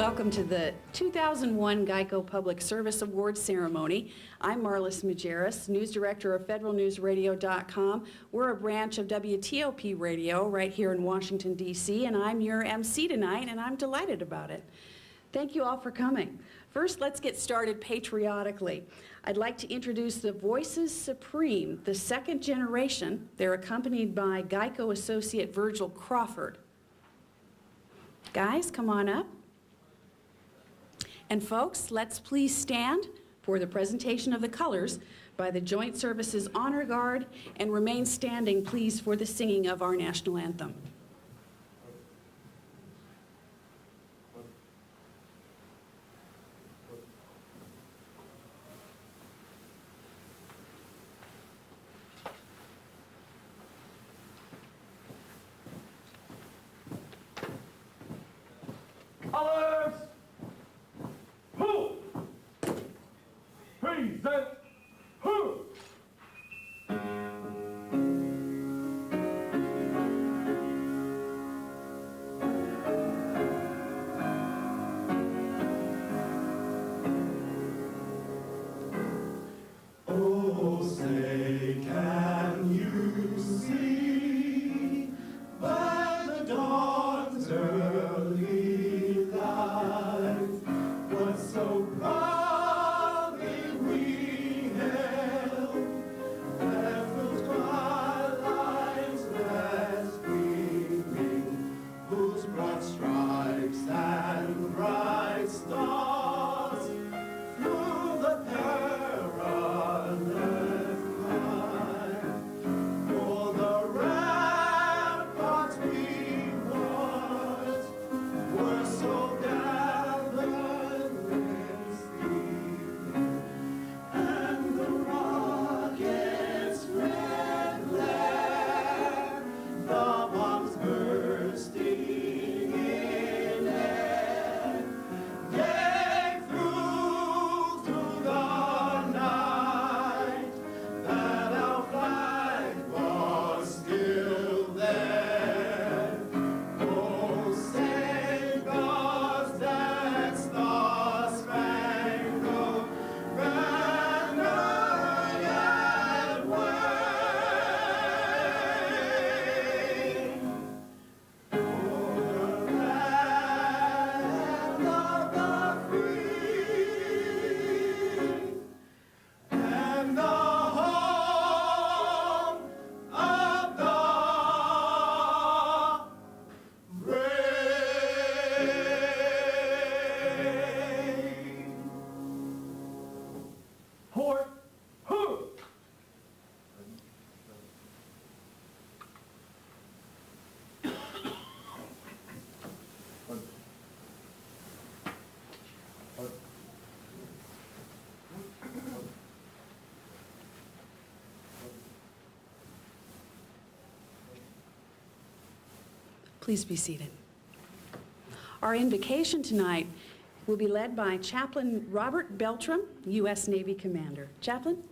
Welcome to the 2001 Geico Public Service Awards ceremony. I'm Marlis Majerus, News Director of FederalNewsRadio.com. We're a branch of WTOP Radio right here in Washington, D.C., and I'm your MC tonight, and I'm delighted about it. Thank you all for coming. First, let's get started patriotically. I'd like to introduce the Voices Supreme, the second generation. They're accompanied by Geico associate Virgil Crawford. Guys, come on up. And folks, let's please stand for the presentation of the colors by the Joint Services Honor Guard, and remain standing, please, for the singing of our national anthem. Colors! Who? Present! Who? Oh, say, can you see by the dawn's early light what so proudly we hailed, Bethle's twilight's last gleaming, whose broad stripes and bright stars through the perilous climb, for the ramparts we watched were so gathered this evening, and the rocket's red glare, the bombs bursting in air, gave through to the night that our flag was still there. Oh, save us that star-spangled banner yet wave. For the land of the free and the home of the brave. Port, who? Please be seated. Our invocation tonight will be led by Chaplain Robert Beltram, U.S. Navy Commander. Chaplain?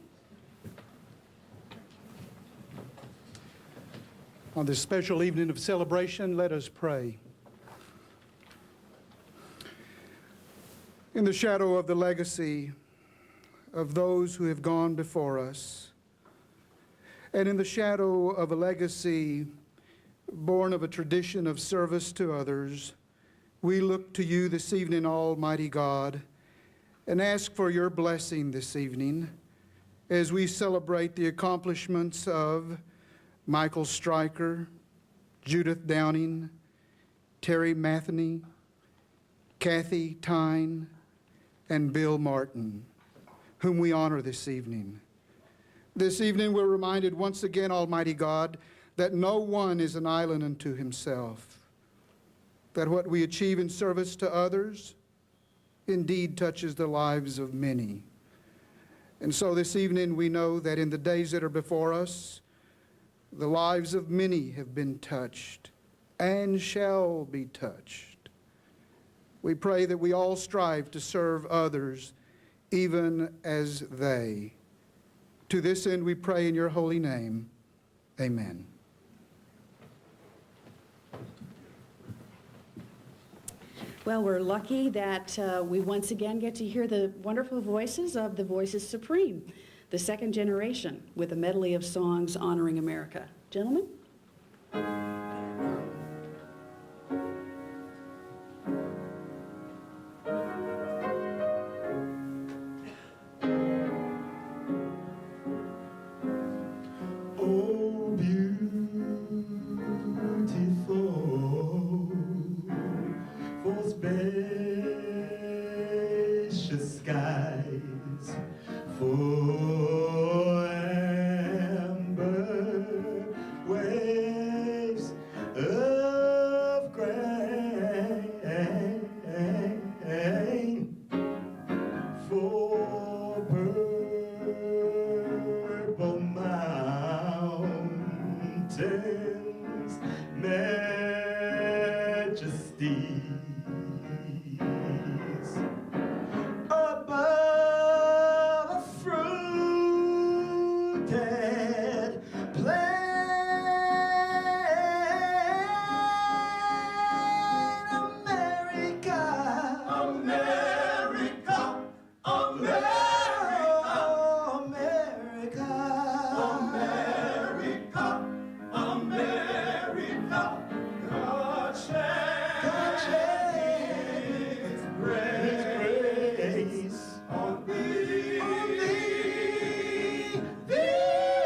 On this special evening of celebration, let us pray. In the shadow of the legacy of those who have gone before us, and in the shadow of a legacy born of a tradition of service to others, we look to you this evening, Almighty God, and ask for your blessing this evening as we celebrate the accomplishments of Michael Stryker, Judith Downing, Terry Matheny, Kathy Tyne, and Bill Martin, whom we honor this evening. This evening we're reminded once again, Almighty God, that no one is an island unto himself, that what we achieve in service to others indeed touches the lives of many. And so this evening we know that in the days that are before us, the lives of many have been touched and shall be touched. We pray that we all strive to serve others even as they. To this end we pray in your holy name. Amen. Well, we're lucky that we once again get to hear the wonderful voices of the Voices Supreme, the second generation, with a medley of songs honoring America. Gentlemen? Oh, beautiful, for spacious skies, for amber waves of grain, for purple mountains, majesties, above a fruited plain, America, America, America, America, America, God sheds His grace on thee, thee.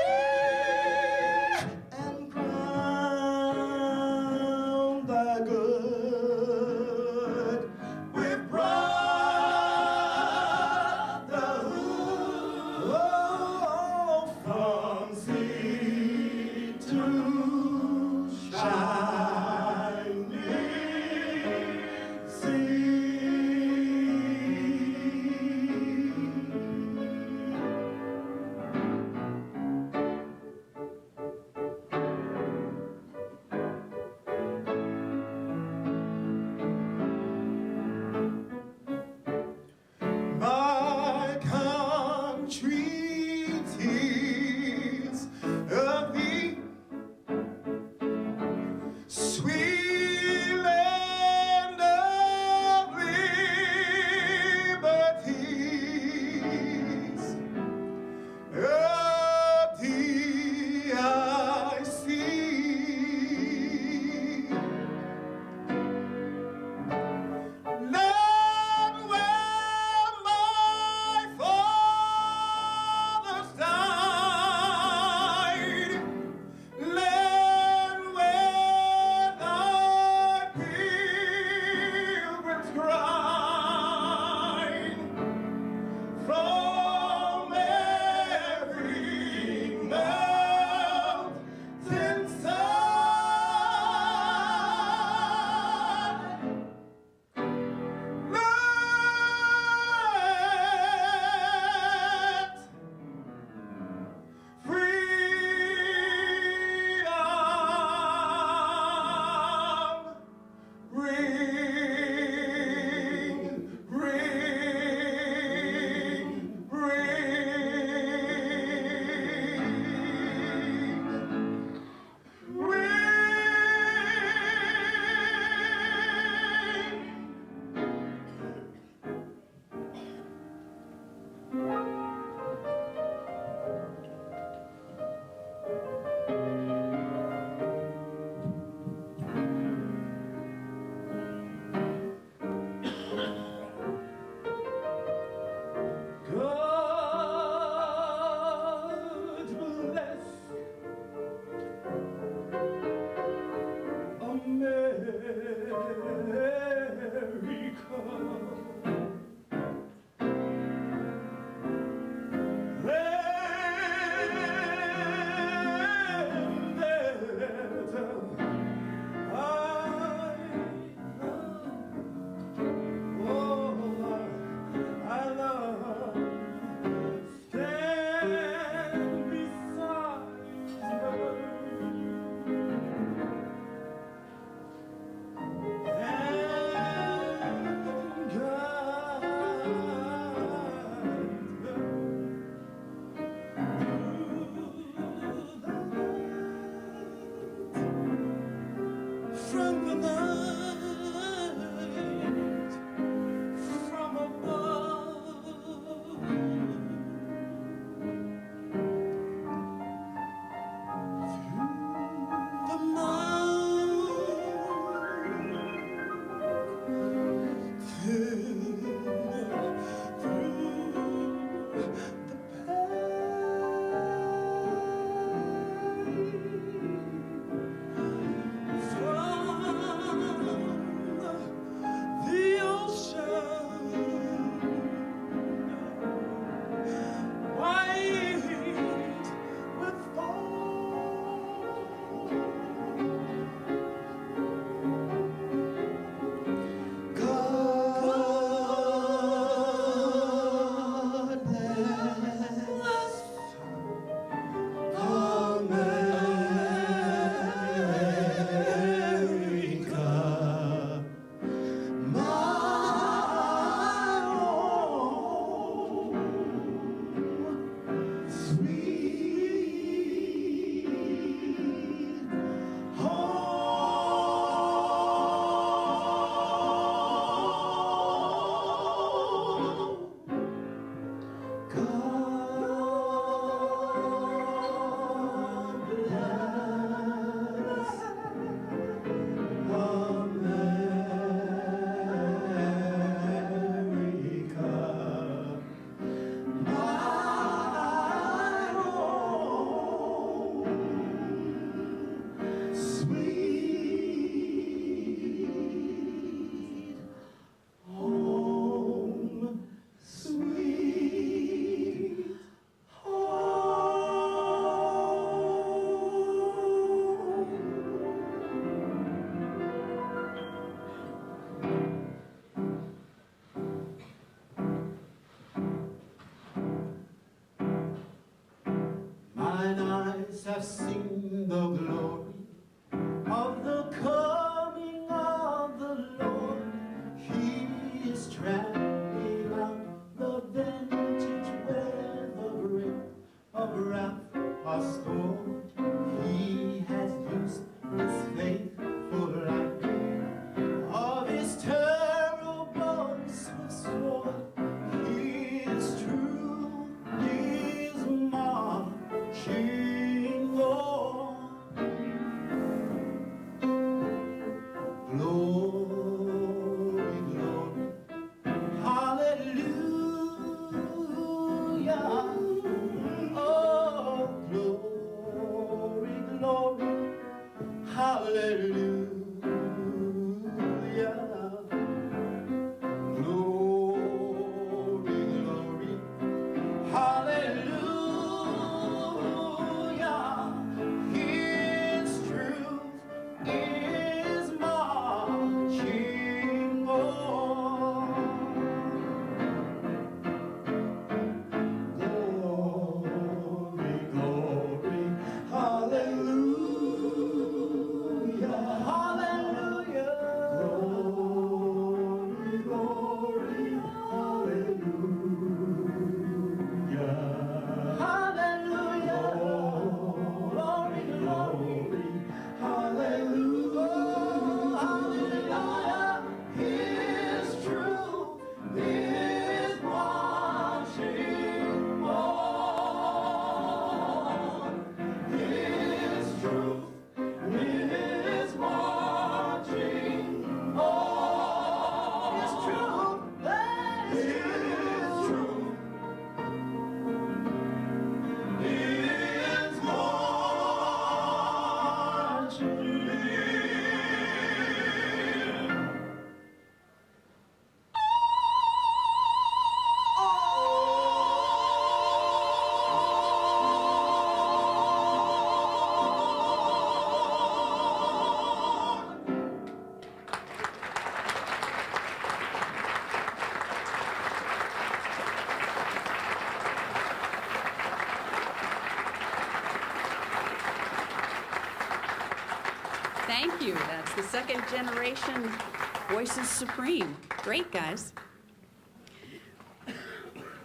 have seen the glory of the coming of the Lord. He is trampling out the vintage where the grape of wrath are stored. He has used his faithful light of his terrible swift sword. He is true, he is marching on. Glory, glory, hallelujah. Oh, glory, glory, hallelujah. Glory, glory, hallelujah. His truth is marching on. Glory, glory, hallelujah, hallelujah. Glory, glory, hallelujah. Hallelujah. Glory, glory, hallelujah. Hallelujah. His truth is marching on. His truth is marching on. His truth, his truth is marching. Thank you. That's the second generation Voices Supreme. Great, guys.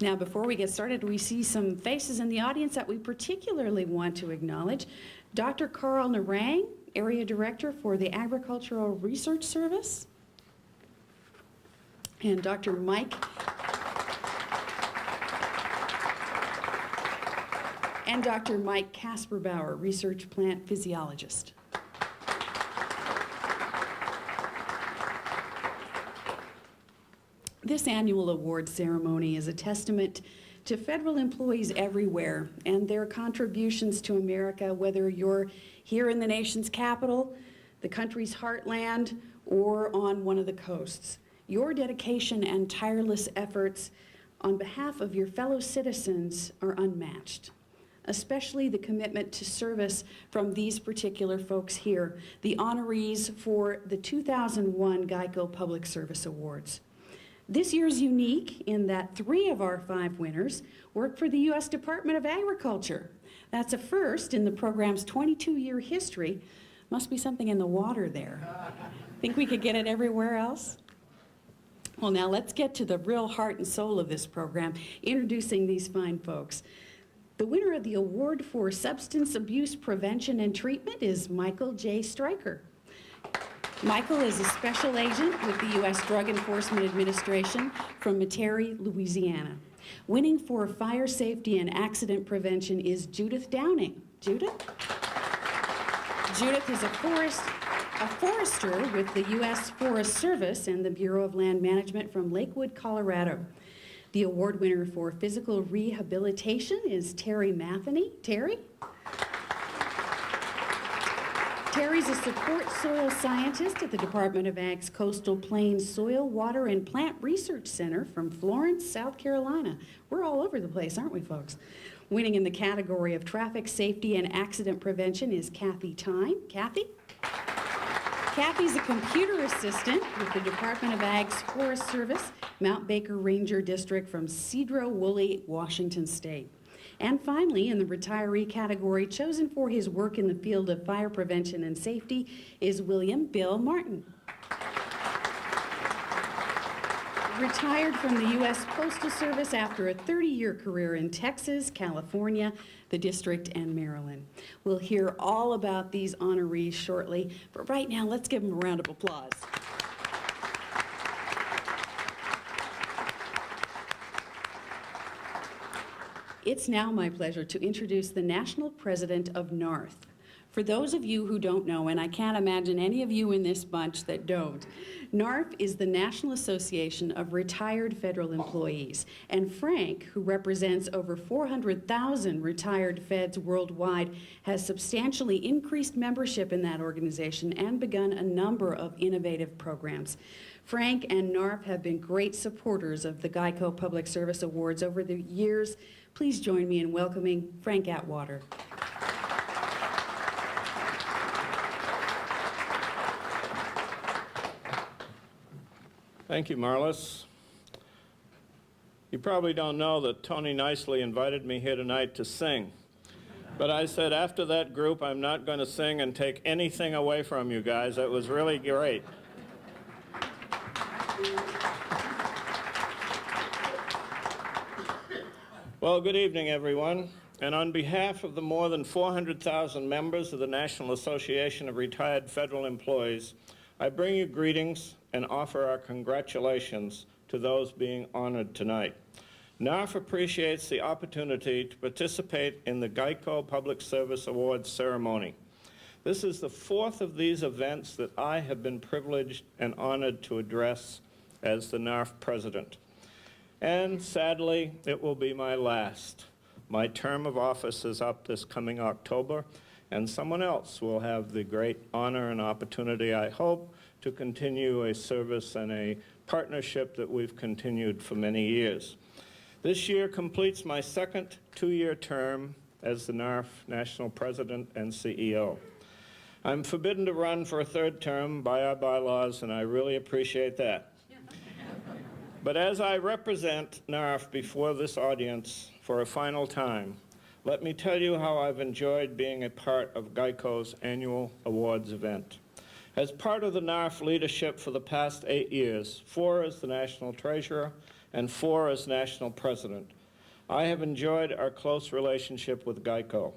Now, before we get started, we see some faces in the audience that we particularly want to acknowledge. Dr. Carl Narang, Area Director for the Agricultural Research Service, and Dr. Mike Kasperbauer, Research Plant Physiologist. This annual award ceremony is a testament to federal employees everywhere and their contributions to America, whether you're here in the nation's capital, the country's heartland, or on one of the coasts. Your dedication and tireless efforts on behalf of your fellow citizens are unmatched, especially the commitment to service from these particular folks here, the honorees for the 2001 Geico Public Service Awards. This year's unique in that 3 of our 5 winners work for the U.S. Department of Agriculture. That's a first in the program's 22-year history. Must be something in the water there. Think we could get it everywhere else? Well, now let's get to the real heart and soul of this program, introducing these fine folks. The winner of the award for Substance Abuse Prevention and Treatment is Michael J. Stryker. Michael is a special agent with the U.S. Drug Enforcement Administration from Metairie, Louisiana. Winning for Fire Safety and Accident Prevention is Judith Downing. Judith? Judith is a forester with the U.S. Forest Service and the Bureau of Land Management from Lakewood, Colorado. The award winner for Physical Rehabilitation is Terry Matheny. Terry? Terry's a support soil scientist at the Department of Ag's Coastal Plains Soil, Water, and Plant Research Center from Florence, South Carolina. We're all over the place, aren't we, folks? Winning in the category of Traffic Safety and Accident Prevention is Kathy Tyne. Kathy? Kathy's a computer assistant with the Department of Ag's Forest Service, Mount Baker Ranger District from Cedro Woolley, Washington State. And finally, in the retiree category, chosen for his work in the field of fire prevention and safety, is William Bill Martin. Retired from the U.S. Postal Service after a 30-year career in Texas, California, the District, and Maryland. We'll hear all about these honorees shortly, but right now, let's give them a round of applause. It's now my pleasure to introduce the National President of NARF. For those of you who don't know, and I can't imagine any of you in this bunch that don't, NARF is the National Association of Retired Federal Employees, and Frank, who represents over 400,000 retired feds worldwide, has substantially increased membership in that organization and begun a number of innovative programs. Frank and NARF have been great supporters of the Geico Public Service Awards over the years. Please join me in welcoming Frank Atwater. Thank you, Marlis. You probably don't know that Tony nicely invited me here tonight to sing. But I said, after that group, I'm not going to sing and take anything away from you guys. It was really great. Well, good evening, everyone. And on behalf of the more than 400,000 members of the National Association of Retired Federal Employees, I bring you greetings and offer our congratulations to those being honored tonight. NARF appreciates the opportunity to participate in the Geico Public Service Awards ceremony. This is the fourth of these events that I have been privileged and honored to address as the NARF president. And sadly, it will be my last. My term of office is up this coming October, and someone else will have the great honor and opportunity, I hope, to continue a service and a partnership that we've continued for many years. This year completes my second two-year term as the NARF National President and CEO. I'm forbidden to run for a third term by our bylaws, and I really appreciate that. But as I represent NARF before this audience for a final time, let me tell you how I've enjoyed being a part of Geico's annual awards event. As part of the NARF leadership for the past 8 years, 4 as the National Treasurer and 4 as National President, I have enjoyed our close relationship with Geico.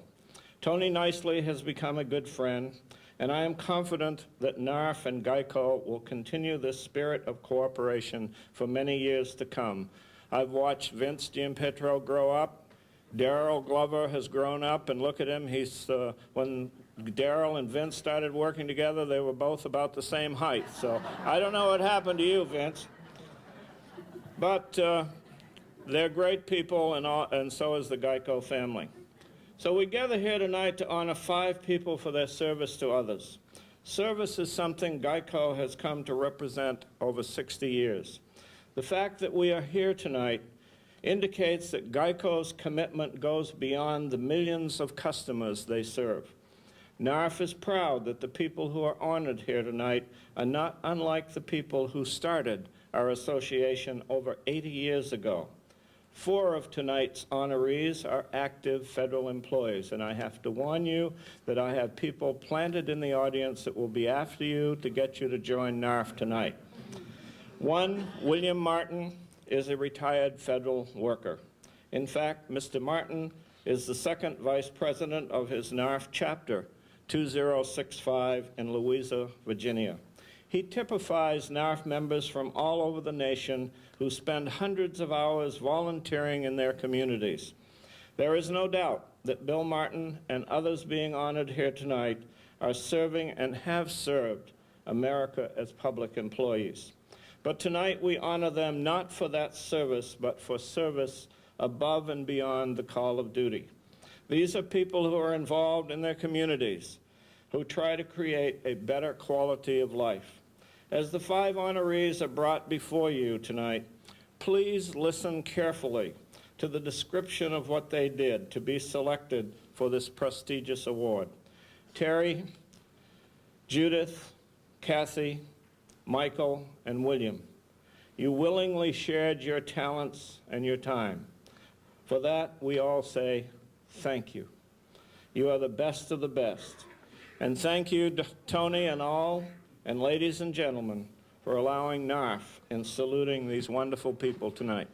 Tony Nicely has become a good friend, and I am confident that NARF and Geico will continue this spirit of cooperation for many years to come. I've watched Vince Giampetro grow up. Darrell Glover has grown up, and look at him. When Darrell and Vince started working together, they were both about the same height. So I don't know what happened to you, Vince. But they're great people, and so is the Geico family. So we gather here tonight to honor 5 people for their service to others. Service is something Geico has come to represent over 60 years. The fact that we are here tonight indicates that Geico's commitment goes beyond the millions of customers they serve. NARF is proud that the people who are honored here tonight are not unlike the people who started our association over 80 years ago. 4 of tonight's honorees are active federal employees, and I have to warn you that I have people planted in the audience that will be after you to get you to join NARF tonight. 1, William Martin, is a retired federal worker. In fact, Mr. Martin is the 2nd vice president of his NARF chapter, 2065 in Louisa, Virginia. He typifies NARF members from all over the nation who spend hundreds of hours volunteering in their communities. There is no doubt that Bill Martin and others being honored here tonight are serving and have served America as public employees. But tonight we honor them not for that service, but for service above and beyond the call of duty. These are people who are involved in their communities, who try to create a better quality of life. As the 5 honorees are brought before you tonight, please listen carefully to the description of what they did to be selected for this prestigious award. Terry, Judith, Kathy, Michael, and William, you willingly shared your talents and your time. For that, we all say thank you. You are the best of the best. And thank you, Tony and all, and ladies and gentlemen, for allowing NARF in saluting these wonderful people tonight.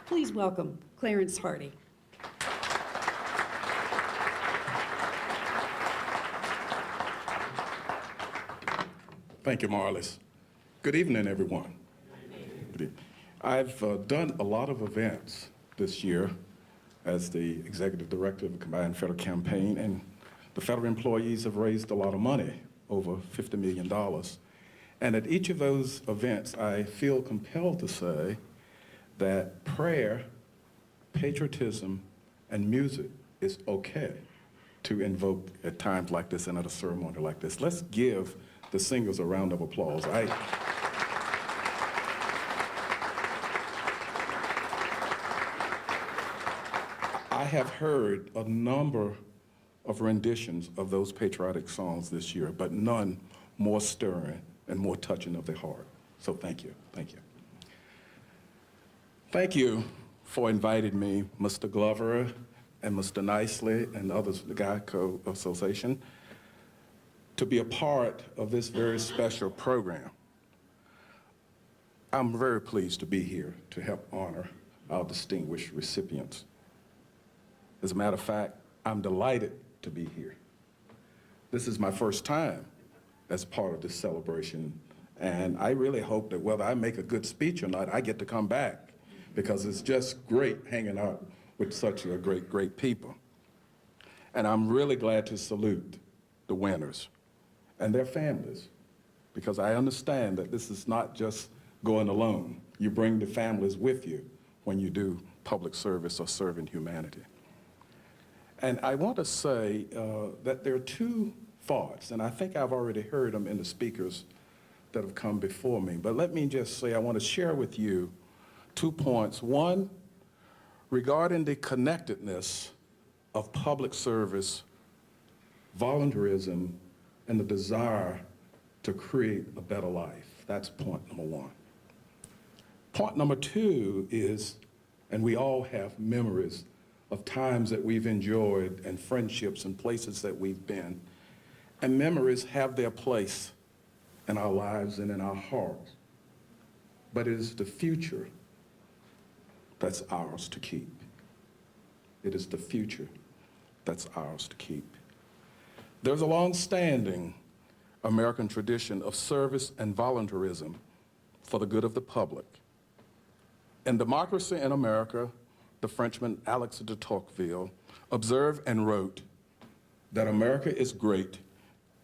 Please welcome Clarence Hardy. Thank you, Marlis. Good evening, everyone. Good evening. I've done a lot of events this year as the executive director of the Combined Federal Campaign, and the federal employees have raised a lot of money, over $50 million. And at each of those events, I feel compelled to say that prayer, patriotism, and music is okay to invoke at times like this and at a ceremony like this. Let's give the singers a round of applause. I have heard a number of renditions of those patriotic songs this year, but none more stirring and more touching of the heart. So thank you, thank you. Thank you for inviting me, Mr. Glover and Mr. Nicely and others of the Geico Association, to be a part of this very special program. I'm very pleased to be here to help honor our distinguished recipients. As a matter of fact, I'm delighted to be here. This is my first time as part of this celebration, and I really hope that whether I make a good speech or not, I get to come back, because it's just great hanging out with such a great people. And I'm really glad to salute the winners and their families, because I understand that this is not just going alone. You bring the families with you when you do public service or serving humanity. And I want to say that there are two thoughts, and I think I've already heard them in the speakers that have come before me, but let me just say I want to share with you 2 points. One, regarding the connectedness of public service, volunteerism, and the desire to create a better life. That's point number one. Point number two is, and we all have memories of times that we've enjoyed and friendships and places that we've been, and memories have their place in our lives and in our hearts. But it is the future that's ours to keep. It is the future that's ours to keep. There's a long-standing American tradition of service and volunteerism for the good of the public. In Democracy in America, the Frenchman Alex de Tocqueville observed and wrote that America is great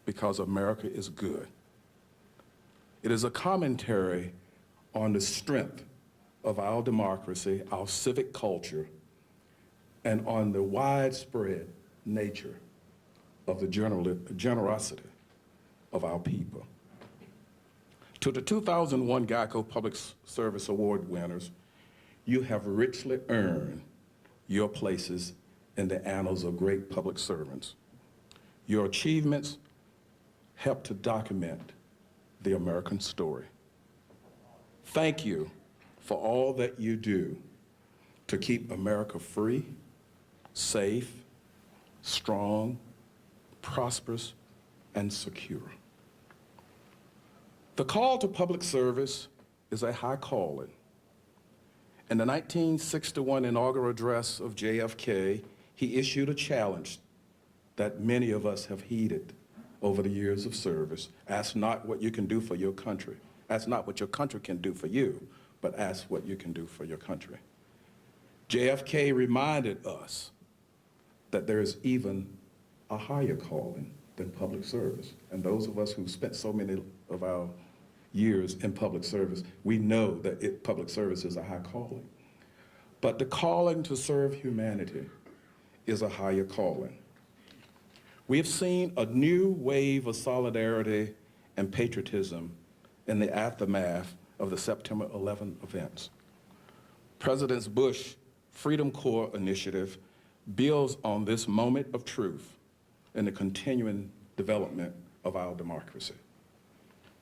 because America is good. It is a commentary on the strength of our democracy, our civic culture, and on the widespread nature of the generosity of our people. To the 2001 Geico Public Service Award winners, you have richly earned your places in the annals of great public servants. Your achievements help to document the American story. Thank you for all that you do to keep America free, safe, strong, prosperous, and secure. The call to public service is a high calling. In the 1961 inaugural address of JFK, he issued a challenge that many of us have heeded over the years of service. Ask not what you can do for your country. Ask not what your country can do for you, but ask what you can do for your country. JFK reminded us that there is even a higher calling than public service. And those of us who've spent so many of our years in public service, we know that public service is a high calling. But the calling to serve humanity is a higher calling. We have seen a new wave of solidarity and patriotism in the aftermath of the September 11 events. President Bush's Freedom Corps initiative builds on this moment of truth in the continuing development of our democracy.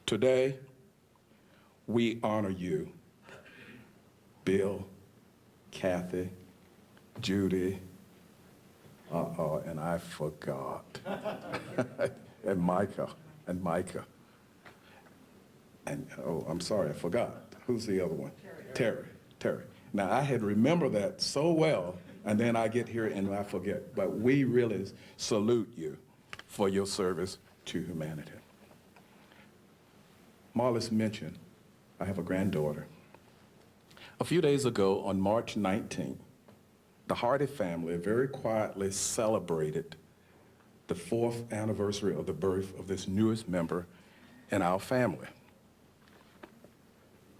Today, we honor you, Bill, Kathy, Judy, and I forgot, and Micah, and oh, I'm sorry, I forgot. Who's the other one? Terry. Now, I had remembered that so well, and then I get here and I forget, but we really salute you for your service to humanity. Marlis mentioned, I have a granddaughter. A few days ago, on March 19th, the Hardy family very quietly celebrated the 4th anniversary of the birth of this newest member in our family.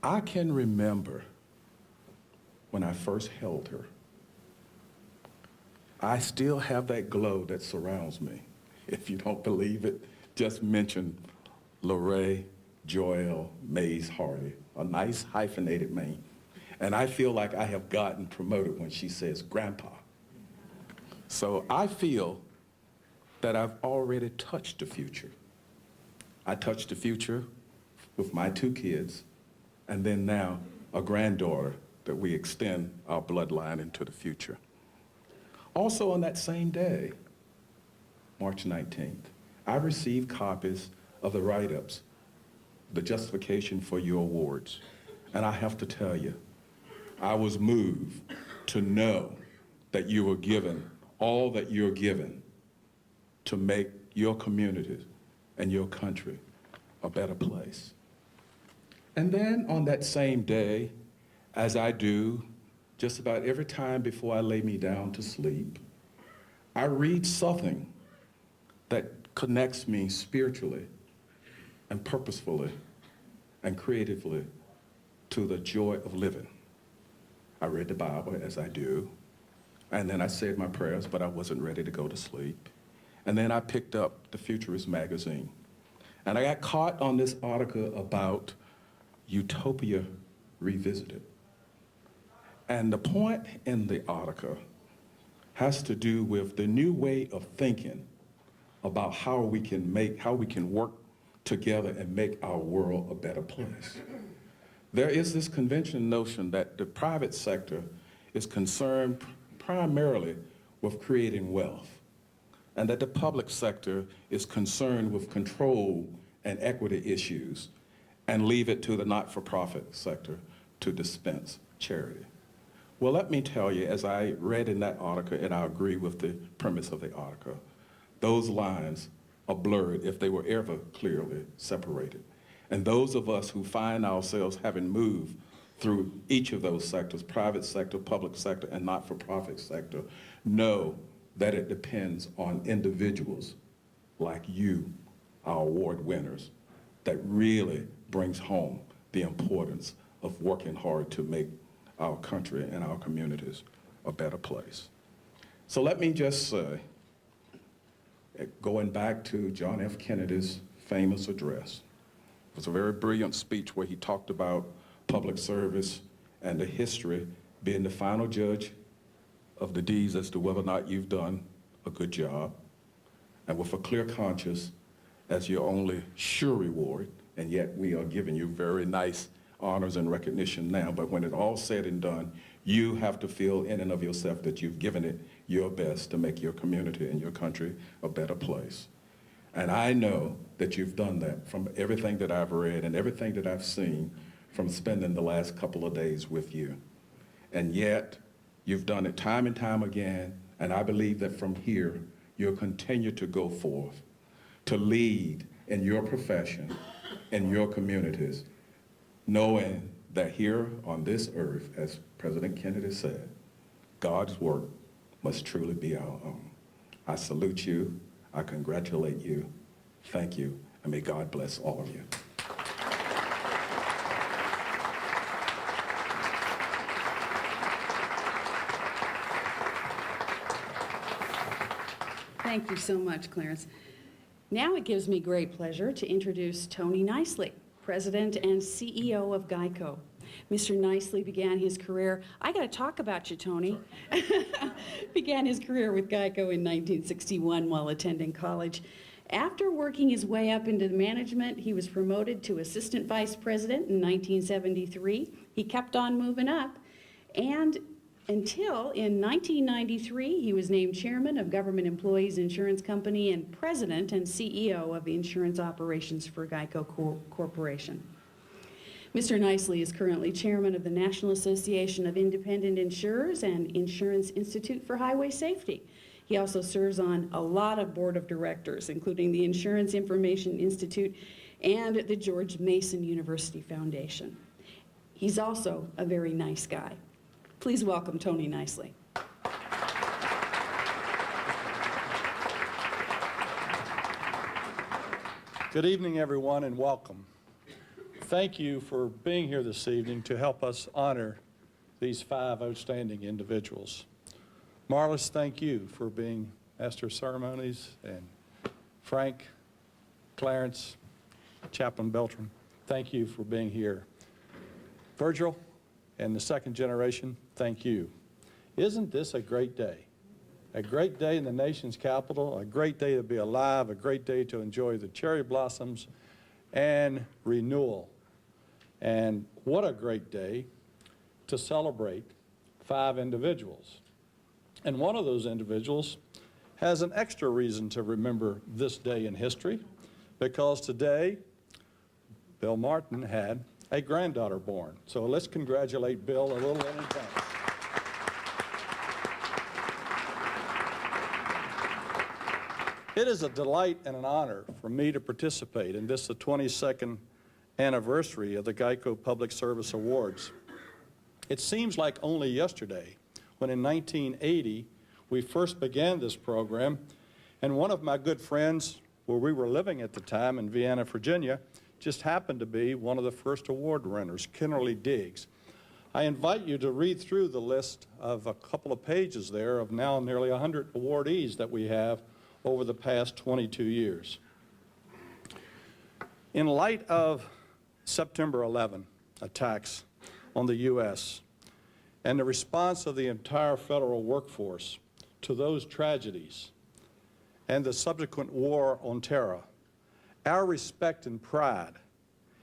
I can remember when I first held her. I still have that glow that surrounds me. If you don't believe it, just mention Lorraine Joel Mays Hardy, a nice hyphenated name. And I feel like I have gotten promoted when she says grandpa. So I feel that I've already touched the future. I touched the future with my 2 kids, and then now a granddaughter that we extend our bloodline into the future. Also on that same day, March 19th, I received copies of the write-ups, the justification for your awards. And I have to tell you, I was moved to know that you were given all that you're given to make your community and your country a better place. And then on that same day, as I do just about every time before I lay me down to sleep, I read something that connects me spiritually and purposefully and creatively to the joy of living. I read the Bible, as I do, and then I said my prayers, but I wasn't ready to go to sleep. And then I picked up the Futurist magazine. And I got caught on this article about Utopia Revisited. And the point in the article has to do with the new way of thinking about how we can work together and make our world a better place. There is this conventional notion that the private sector is concerned primarily with creating wealth, and that the public sector is concerned with control and equity issues, and leave it to the not-for-profit sector to dispense charity. Well, let me tell you, as I read in that article, and I agree with the premise of the article, those lines are blurred if they were ever clearly separated. And those of us who find ourselves having moved through each of those sectors, private sector, public sector, and not-for-profit sector, know that it depends on individuals like you, our award winners, that really brings home the importance of working hard to make our country and our communities a better place. So let me just say, going back to John F. Kennedy's famous address, it was a very brilliant speech where he talked about public service and the history being the final judge of the deeds as to whether or not you've done a good job, and with a clear conscience as your only sure reward, and yet we are giving you very nice honors and recognition now, but when it's all said and done, you have to feel in and of yourself that you've given it your best to make your community and your country a better place. And I know that you've done that from everything that I've read and everything that I've seen from spending the last couple of days with you. And yet, you've done it time and time again, and I believe that from here, you'll continue to go forth, to lead in your profession, in your communities, knowing that here on this earth, as President Kennedy said, God's work must truly be our own. I salute you, I congratulate you, thank you, and may God bless all of you. Thank you so much, Clarence. Now it gives me great pleasure to introduce Tony Nicely, President and CEO of Geico. Mr. Nicely began his career, I got to talk about you, Tony, began his career with Geico in 1961 while attending college. After working his way up into management, he was promoted to assistant vice president in 1973. He kept on moving up, and until in 1993, he was named chairman of Government Employees Insurance Company and president and CEO of the insurance operations for Geico Corporation. Mr. Nicely is currently chairman of the National Association of Independent Insurers and Insurance Institute for Highway Safety. He also serves on a lot of board of directors, including the Insurance Information Institute and the George Mason University Foundation. He's also a very nice guy. Please welcome Tony Nicely. Good evening, everyone, and welcome. Thank you for being here this evening to help us honor these 5 outstanding individuals. Marlis, thank you for being Master of Ceremonies, and Frank, Clarence, Chaplain Beltran, thank you for being here. Virgil and the second generation, thank you. Isn't this a great day? A great day in the nation's capital, a great day to be alive, a great day to enjoy the cherry blossoms and renewal. And what a great day to celebrate 5 individuals. And one of those individuals has an extra reason to remember this day in history, because today, Bill Martin had a granddaughter born. So let's congratulate Bill a little in advance. It is a delight and an honor for me to participate in this, the 22nd anniversary of the Geico Public Service Awards. It seems like only yesterday when in 1980 we first began this program, and one of my good friends, where we were living at the time in Vienna, Virginia, just happened to be one of the first award winners, Kennerly Diggs. I invite you to read through the list of a couple of pages there of now nearly 100 awardees that we have over the past 22 years. In light of September 11 attacks on the U.S. and the response of the entire federal workforce to those tragedies and the subsequent war on terror, our respect and pride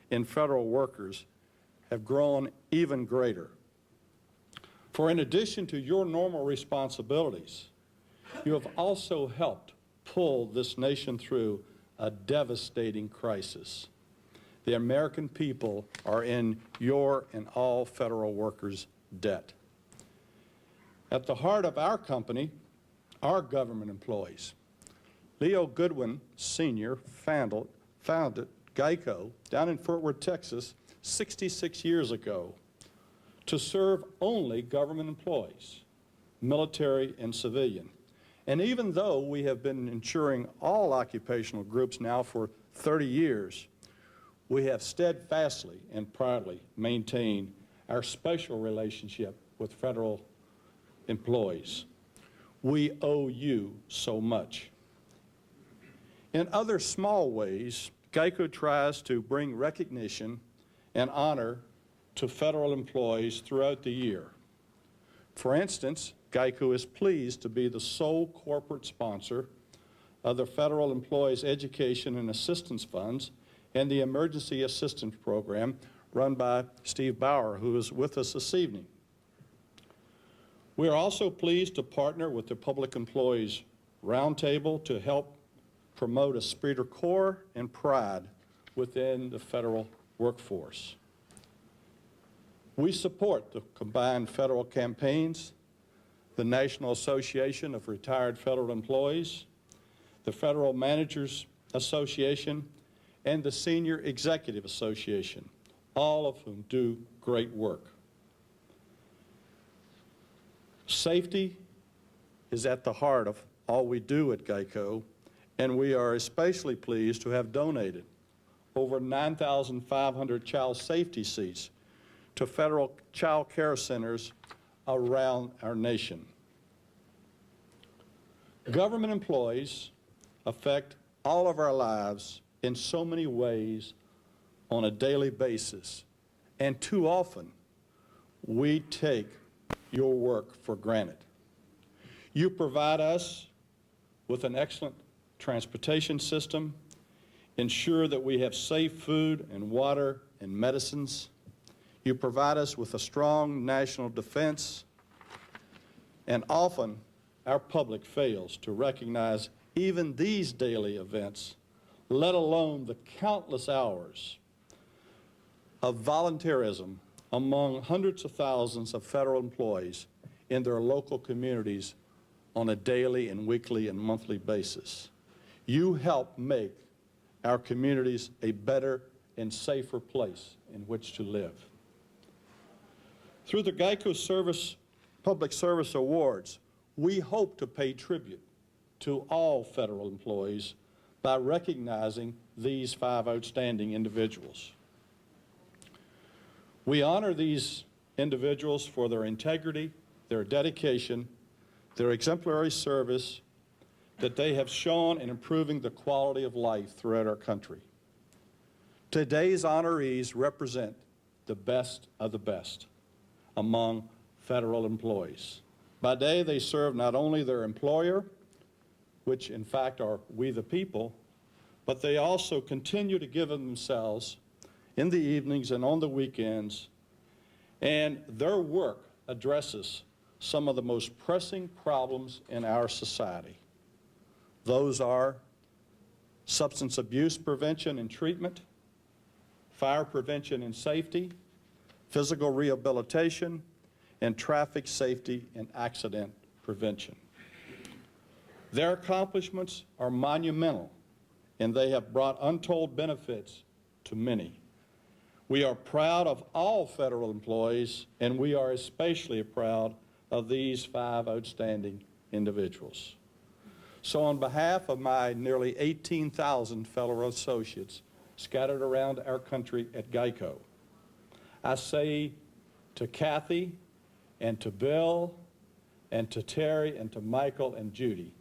in federal workers have grown even greater. For in addition to your normal responsibilities, you have also helped pull this nation through a devastating crisis. The American people are in your and all federal workers' debt. At the heart of our company are government employees. Leo Goodwin Sr. founded Geico down in Fort Worth, Texas, 66 years ago to serve only government employees, military and civilian. And even though we have been insuring all occupational groups now for 30 years, we have steadfastly and proudly maintained our special relationship with federal employees. We owe you so much. In other small ways, Geico tries to bring recognition and honor to federal employees throughout the year. For instance, Geico is pleased to be the sole corporate sponsor of the Federal Employees Education and Assistance Funds and the Emergency Assistance Program run by Steve Bauer, who is with us this evening. We are also pleased to partner with the Public Employees Roundtable to help promote esprit de corps and pride within the federal workforce. We support the combined federal campaigns, the National Association of Retired Federal Employees, the Federal Managers Association, and the Senior Executive Association, all of whom do great work. Safety is at the heart of all we do at Geico, and we are especially pleased to have donated over 9,500 child safety seats to federal child care centers around our nation. Government employees affect all of our lives in so many ways on a daily basis, and too often we take your work for granted. You provide us with an excellent transportation system, ensure that we have safe food and water and medicines. You provide us with a strong national defense, and often our public fails to recognize even these daily events, let alone the countless hours of volunteerism among hundreds of thousands of federal employees in their local communities on a daily and weekly and monthly basis. You help make our communities a better and safer place in which to live. Through the Geico Public Service Awards, we hope to pay tribute to all federal employees by recognizing these 5 outstanding individuals. We honor these individuals for their integrity, their dedication, their exemplary service that they have shown in improving the quality of life throughout our country. Today's honorees represent the best of the best among federal employees. By day, they serve not only their employer, which in fact are we the people, but they also continue to give of themselves in the evenings and on the weekends, and their work addresses some of the most pressing problems in our society. Those are substance abuse prevention and treatment, fire prevention and safety, physical rehabilitation, and traffic safety and accident prevention. Their accomplishments are monumental, and they have brought untold benefits to many. We are proud of all federal employees, and we are especially proud of these 5 outstanding individuals. So on behalf of my nearly 18,000 fellow associates scattered around our country at Geico, I say to Kathy and to Bill and to Terry and to Michael and Judy,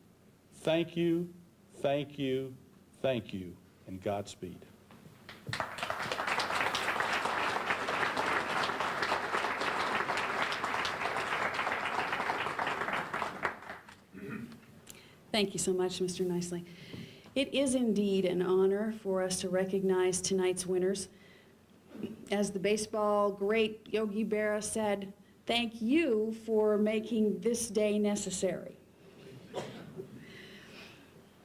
thank you, thank you, thank you, and Godspeed. Thank you so much, Mr. Nicely. It is indeed an honor for us to recognize tonight's winners. As the baseball great Yogi Berra said, thank you for making this day necessary.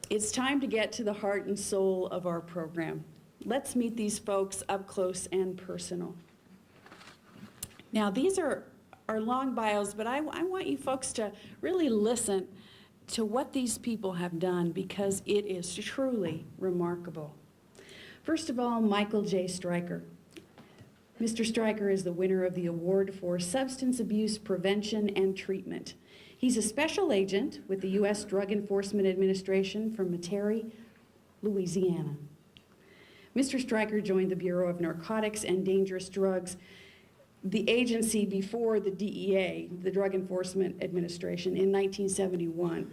It's time to get to the heart and soul of our program. Let's meet these folks up close and personal. Now, these are long bios, but I want you folks to really listen to what these people have done, because it is truly remarkable. First of all, Michael J. Stryker. Mr. Stryker is the winner of the award for substance abuse prevention and treatment. He's a special agent with the U.S. Drug Enforcement Administration from Metairie, Louisiana. Mr. Stryker joined the Bureau of Narcotics and Dangerous Drugs, the agency before the DEA, the Drug Enforcement Administration, in 1971.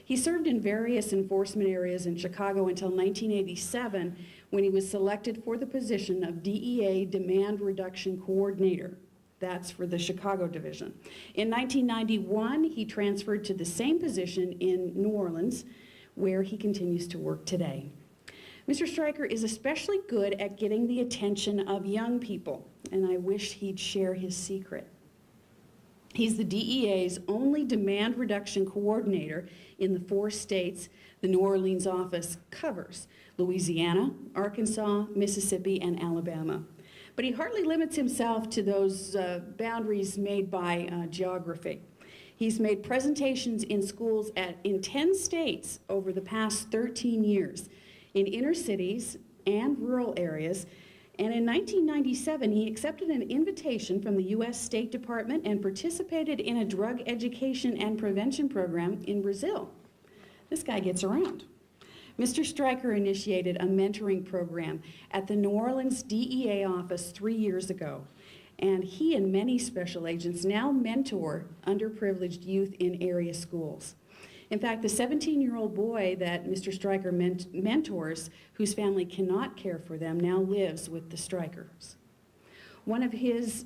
He served in various enforcement areas in Chicago until 1987, when he was selected for the position of DEA Demand Reduction Coordinator. That's for the Chicago division. In 1991, he transferred to the same position in New Orleans, where he continues to work today. Mr. Stryker is especially good at getting the attention of young people, and I wish he'd share his secret. He's the DEA's only demand reduction coordinator in the 4 states the New Orleans office covers: Louisiana, Arkansas, Mississippi, and Alabama. But he hardly limits himself to those boundaries made by geography. He's made presentations in schools in 10 states over the past 13 years, in inner cities and rural areas. And in 1997, he accepted an invitation from the U.S. State Department and participated in a drug education and prevention program in Brazil. This guy gets around. Mr. Stryker initiated a mentoring program at the New Orleans DEA office 3 years ago, and he and many special agents now mentor underprivileged youth in area schools. In fact, the 17-year-old boy that Mr. Stryker mentors, whose family cannot care for them, now lives with the Strykers. One of his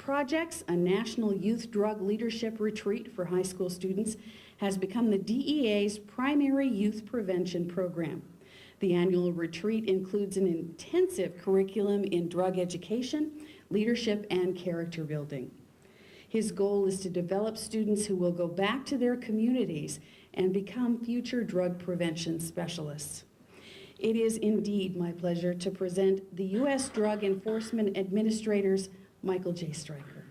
projects, a national youth drug leadership retreat for high school students has become the DEA's primary youth prevention program. The annual retreat includes an intensive curriculum in drug education, leadership, and character building. His goal is to develop students who will go back to their communities and become future drug prevention specialists. It is indeed my pleasure to present the U.S. Drug Enforcement Administrator's Michael J. Stryker.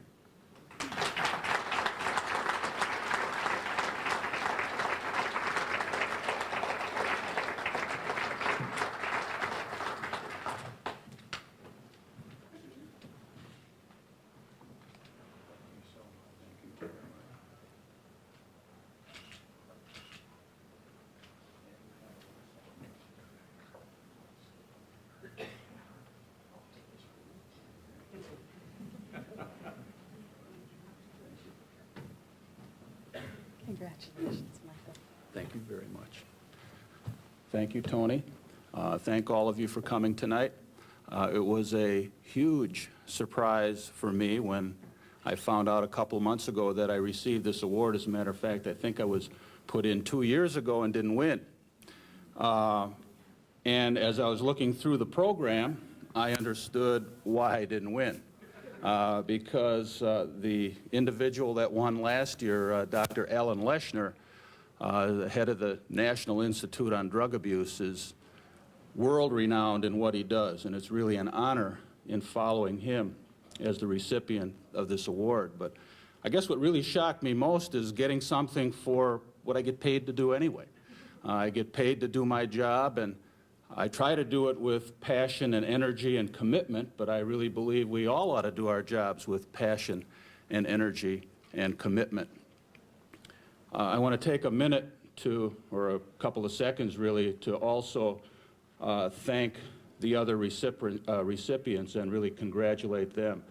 Congratulations, Michael. Thank you very much. Thank you, Tony. Thank all of you for coming tonight. It was a huge surprise for me when I found out a couple months ago that I received this award. As a matter of fact, I think I was put in 2 years ago and didn't win. And as I was looking through the program, I understood why I didn't win. Because the individual that won last year, Dr. Alan Leshner, the head of the National Institute on Drug Abuse, is world-renowned in what he does, and it's really an honor in following him as the recipient of this award. But I guess what really shocked me most is getting something for what I get paid to do anyway. I get paid to do my job, and I try to do it with passion and energy and commitment, but I really believe we all ought to do our jobs with passion and energy and commitment. I want to take a minute to, or a couple of seconds really, to also thank the other recipients and really congratulate them.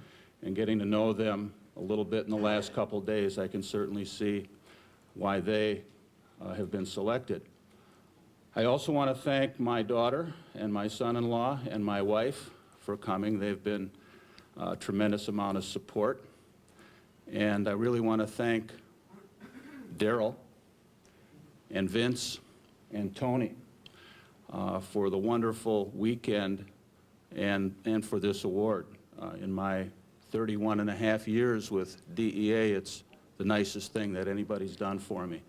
And getting to know them a little bit in the last couple of days, I can certainly see why they have been selected. I also want to thank my daughter and my son-in-law and my wife for coming. They've been a tremendous amount of support. And I really want to thank Daryl and Vince and Tony for the wonderful weekend and for this award. In my 31 and a half years with DEA, it's the nicest thing that anybody's done for me.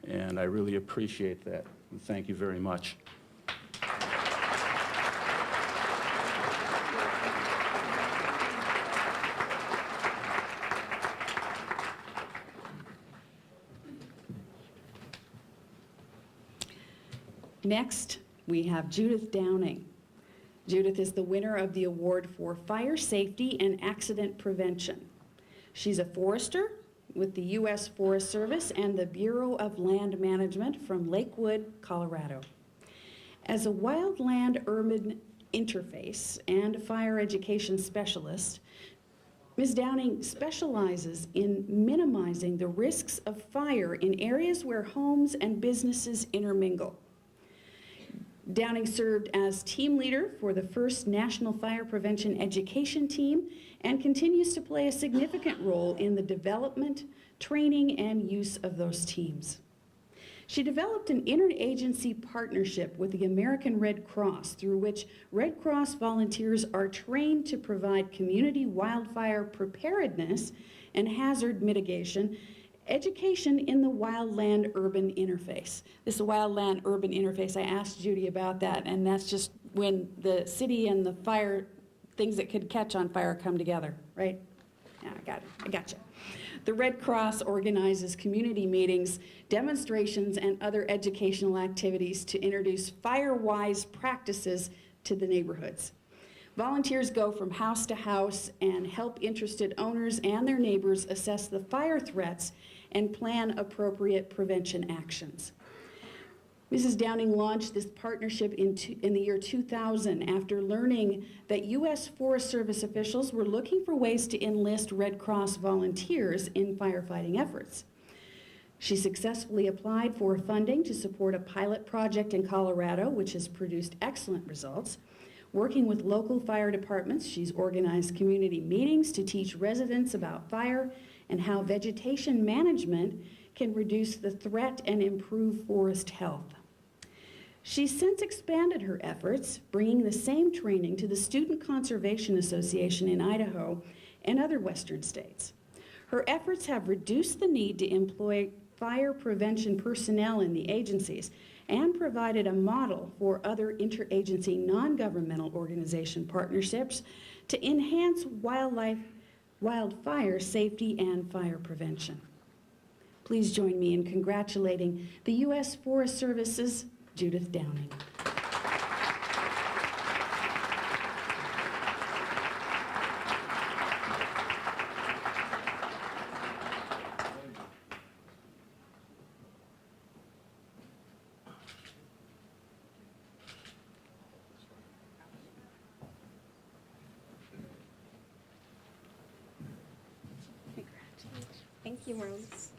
And I really appreciate that. And thank you very much. Next, we have Judith Downing. Judith is the winner of the award for Fire Safety and Accident Prevention. She's a forester with the U.S. Forest Service and the Bureau of Land Management from Lakewood, Colorado. As a wildland-urban interface and fire education specialist, Ms. Downing specializes in minimizing the risks of fire in areas where homes and businesses intermingle. Downing served as team leader for the first National Fire Prevention Education Team and continues to play a significant role in the development, training, and use of those teams. She developed an interagency partnership with the American Red Cross through which Red Cross volunteers are trained to provide community wildfire preparedness and hazard mitigation education in the wildland-urban interface. This wildland-urban interface, I asked Judy about that, and that's just when the city and the fire, things that could catch on fire come together, right? Yeah, I got you. The Red Cross organizes community meetings, demonstrations, and other educational activities to introduce fire-wise practices to the neighborhoods. Volunteers go from house to house and help interested owners and their neighbors assess the fire threats and plan appropriate prevention actions. Mrs. Downing launched this partnership in the year 2000 after learning that U.S. Forest Service officials were looking for ways to enlist Red Cross volunteers in firefighting efforts. She successfully applied for funding to support a pilot project in Colorado, which has produced excellent results. Working with local fire departments, she's organized community meetings to teach residents about fire and how vegetation management can reduce the threat and improve forest health. She's since expanded her efforts, bringing the same training to the Student Conservation Association in Idaho and other western states. Her efforts have reduced the need to employ fire prevention personnel in the agencies and provided a model for other interagency non-governmental organization partnerships to enhance wildfire safety and fire prevention. Please join me in congratulating the U.S. Forest Service's Judith Downing. Thank you, Rose.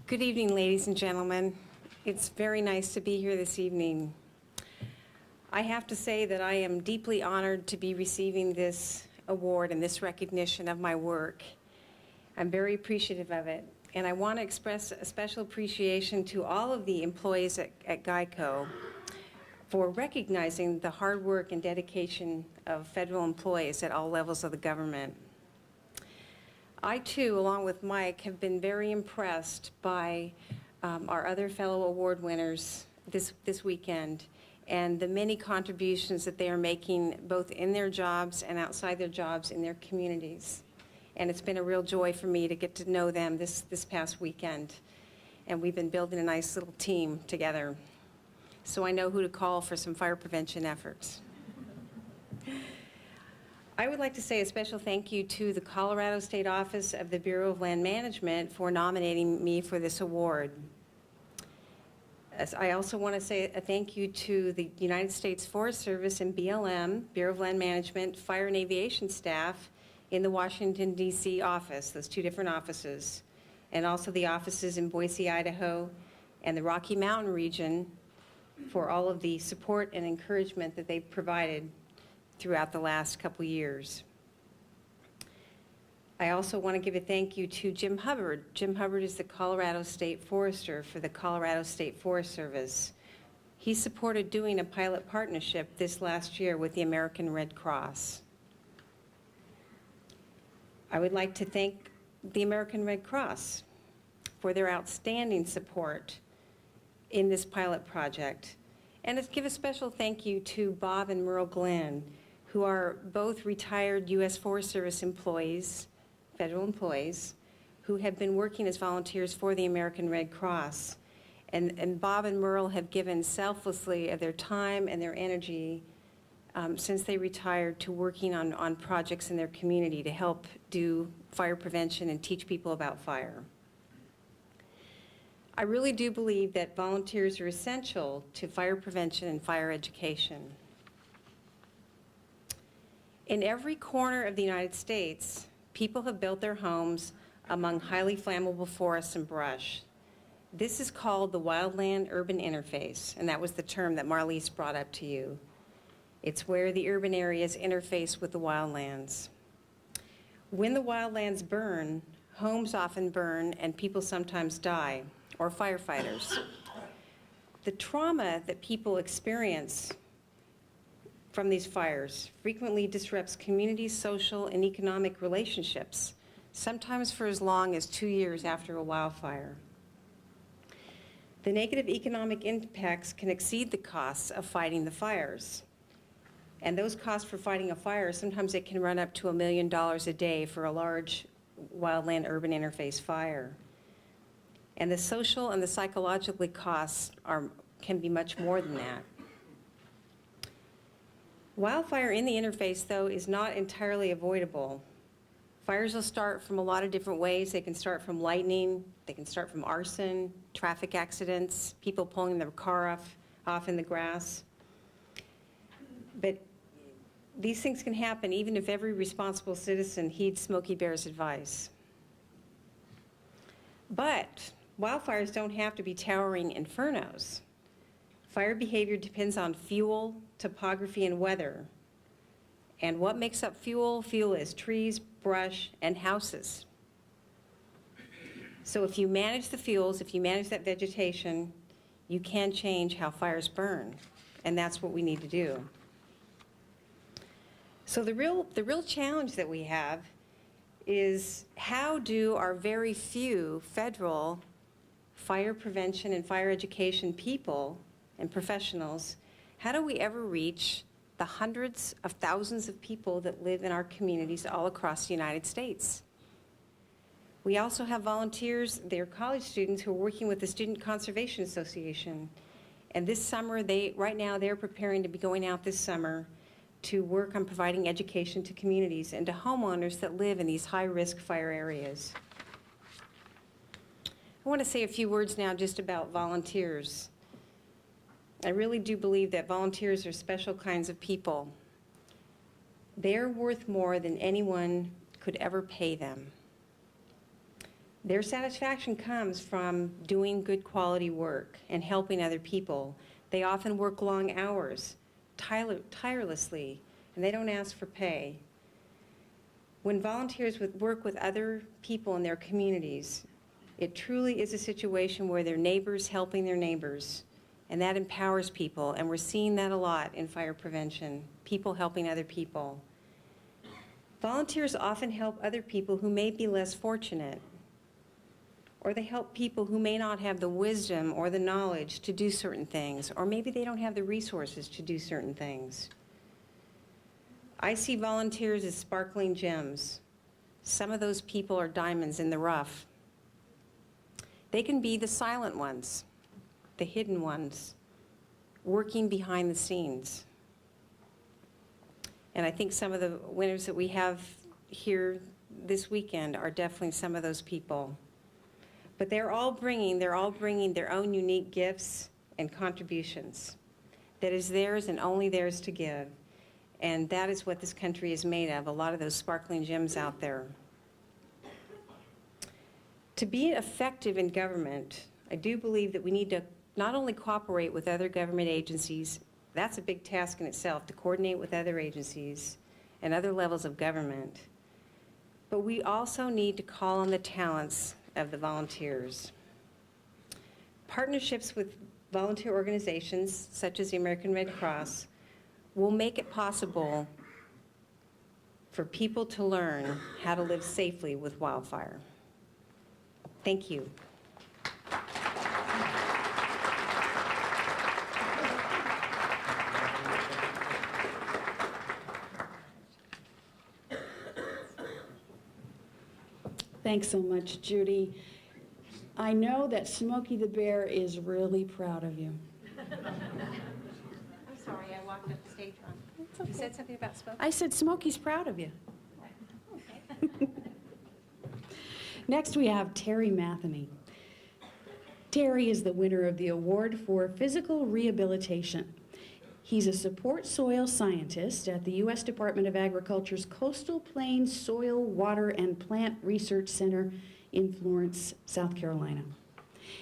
Good evening, ladies and gentlemen. It's very nice to be here this evening. I have to say that I am deeply honored to be receiving this award and this recognition of my work. I'm very appreciative of it, and I want to express a special appreciation to all of the employees at Geico for recognizing the hard work and dedication of federal employees at all levels of the government. I too, along with Mike, have been very impressed by our other fellow award winners this weekend and the many contributions that they are making both in their jobs and outside their jobs in their communities. And it's been a real joy for me to get to know them this past weekend. And we've been building a nice little team together. So I know who to call for some fire prevention efforts. I would like to say a special thank you to the Colorado State Office of the Bureau of Land Management for nominating me for this award. I also want to say a thank you to the United States Forest Service and BLM, Bureau of Land Management, Fire and Aviation staff in the Washington, D.C. office, those two different offices, and also the offices in Boise, Idaho, and the Rocky Mountain region for all of the support and encouragement that they've provided throughout the last couple years. I also want to give a thank you to Jim Hubbard. Jim Hubbard is the Colorado State Forester for the Colorado State Forest Service. He supported doing a pilot partnership this last year with the American Red Cross. I would like to thank the American Red Cross for their outstanding support in this pilot project. And let's give a special thank you to Bob and Merle Glenn, who are both retired U.S. Forest Service employees, federal employees, who have been working as volunteers for the American Red Cross. And Bob and Merle have given selflessly of their time and their energy since they retired to working on projects in their community to help do fire prevention and teach people about fire. I really do believe that volunteers are essential to fire prevention and fire education. In every corner of the United States, people have built their homes among highly flammable forests and brush. This is called the wildland-urban interface, and that was the term that Marlise brought up to you. It's where the urban areas interface with the wildlands. When the wildlands burn, homes often burn and people sometimes die, or firefighters. The trauma that people experience from these fires frequently disrupts community, social, and economic relationships, sometimes for as long as 2 years after a wildfire. The negative economic impacts can exceed the costs of fighting the fires. And those costs for fighting a fire, sometimes it can run up to $1 million a day for a large wildland-urban interface fire. And the social and the psychological costs can be much more than that. Wildfire in the interface, though, is not entirely avoidable. Fires will start from a lot of different ways. They can start from lightning, they can start from arson, traffic accidents, people pulling their car off in the grass. But these things can happen even if every responsible citizen heeds Smokey Bear's advice. But wildfires don't have to be towering infernos. Fire behavior depends on fuel, topography, and weather. And what makes up fuel? Fuel is trees, brush, and houses. So if you manage the fuels, if you manage that vegetation, you can change how fires burn. And that's what we need to do. So the real challenge that we have is, how do our very few federal fire prevention and fire education people and professionals, how do we ever reach the hundreds of thousands of people that live in our communities all across the United States? We also have volunteers, they're college students who are working with the Student Conservation Association. And this summer, right now, they're preparing to be going out this summer to work on providing education to communities and to homeowners that live in these high-risk fire areas. I want to say a few words now just about volunteers. I really do believe that volunteers are special kinds of people. They're worth more than anyone could ever pay them. Their satisfaction comes from doing good quality work and helping other people. They often work long hours, tirelessly, and they don't ask for pay. When volunteers work with other people in their communities, it truly is a situation where they're neighbors helping their neighbors, and that empowers people, and we're seeing that a lot in fire prevention, people helping other people. Volunteers often help other people who may be less fortunate, or they help people who may not have the wisdom or the knowledge to do certain things, or maybe they don't have the resources to do certain things. I see volunteers as sparkling gems. Some of those people are diamonds in the rough. They can be the silent ones, the hidden ones, working behind the scenes. And I think some of the winners that we have here this weekend are definitely some of those people. But they're all bringing their own unique gifts and contributions that is theirs and only theirs to give. And that is what this country is made of, a lot of those sparkling gems out there. To be effective in government, I do believe that we need to not only cooperate with other government agencies, that's a big task in itself, to coordinate with other agencies and other levels of government, but we also need to call on the talents of the volunteers. Partnerships with volunteer organizations, such as the American Red Cross, will make it possible for people to learn how to live safely with wildfire. Thank you. Thanks so much, Judy. I know that Smokey the Bear is really proud of you. I'm sorry, I walked up the stage wrong. You said something about smoke? I said Smokey's proud of you. Next, we have Terry Matheny. Terry is the winner of the award for physical rehabilitation. He's a support soil scientist at the U.S. Department of Agriculture's Coastal Plains Soil, Water, and Plant Research Center in Florence, South Carolina.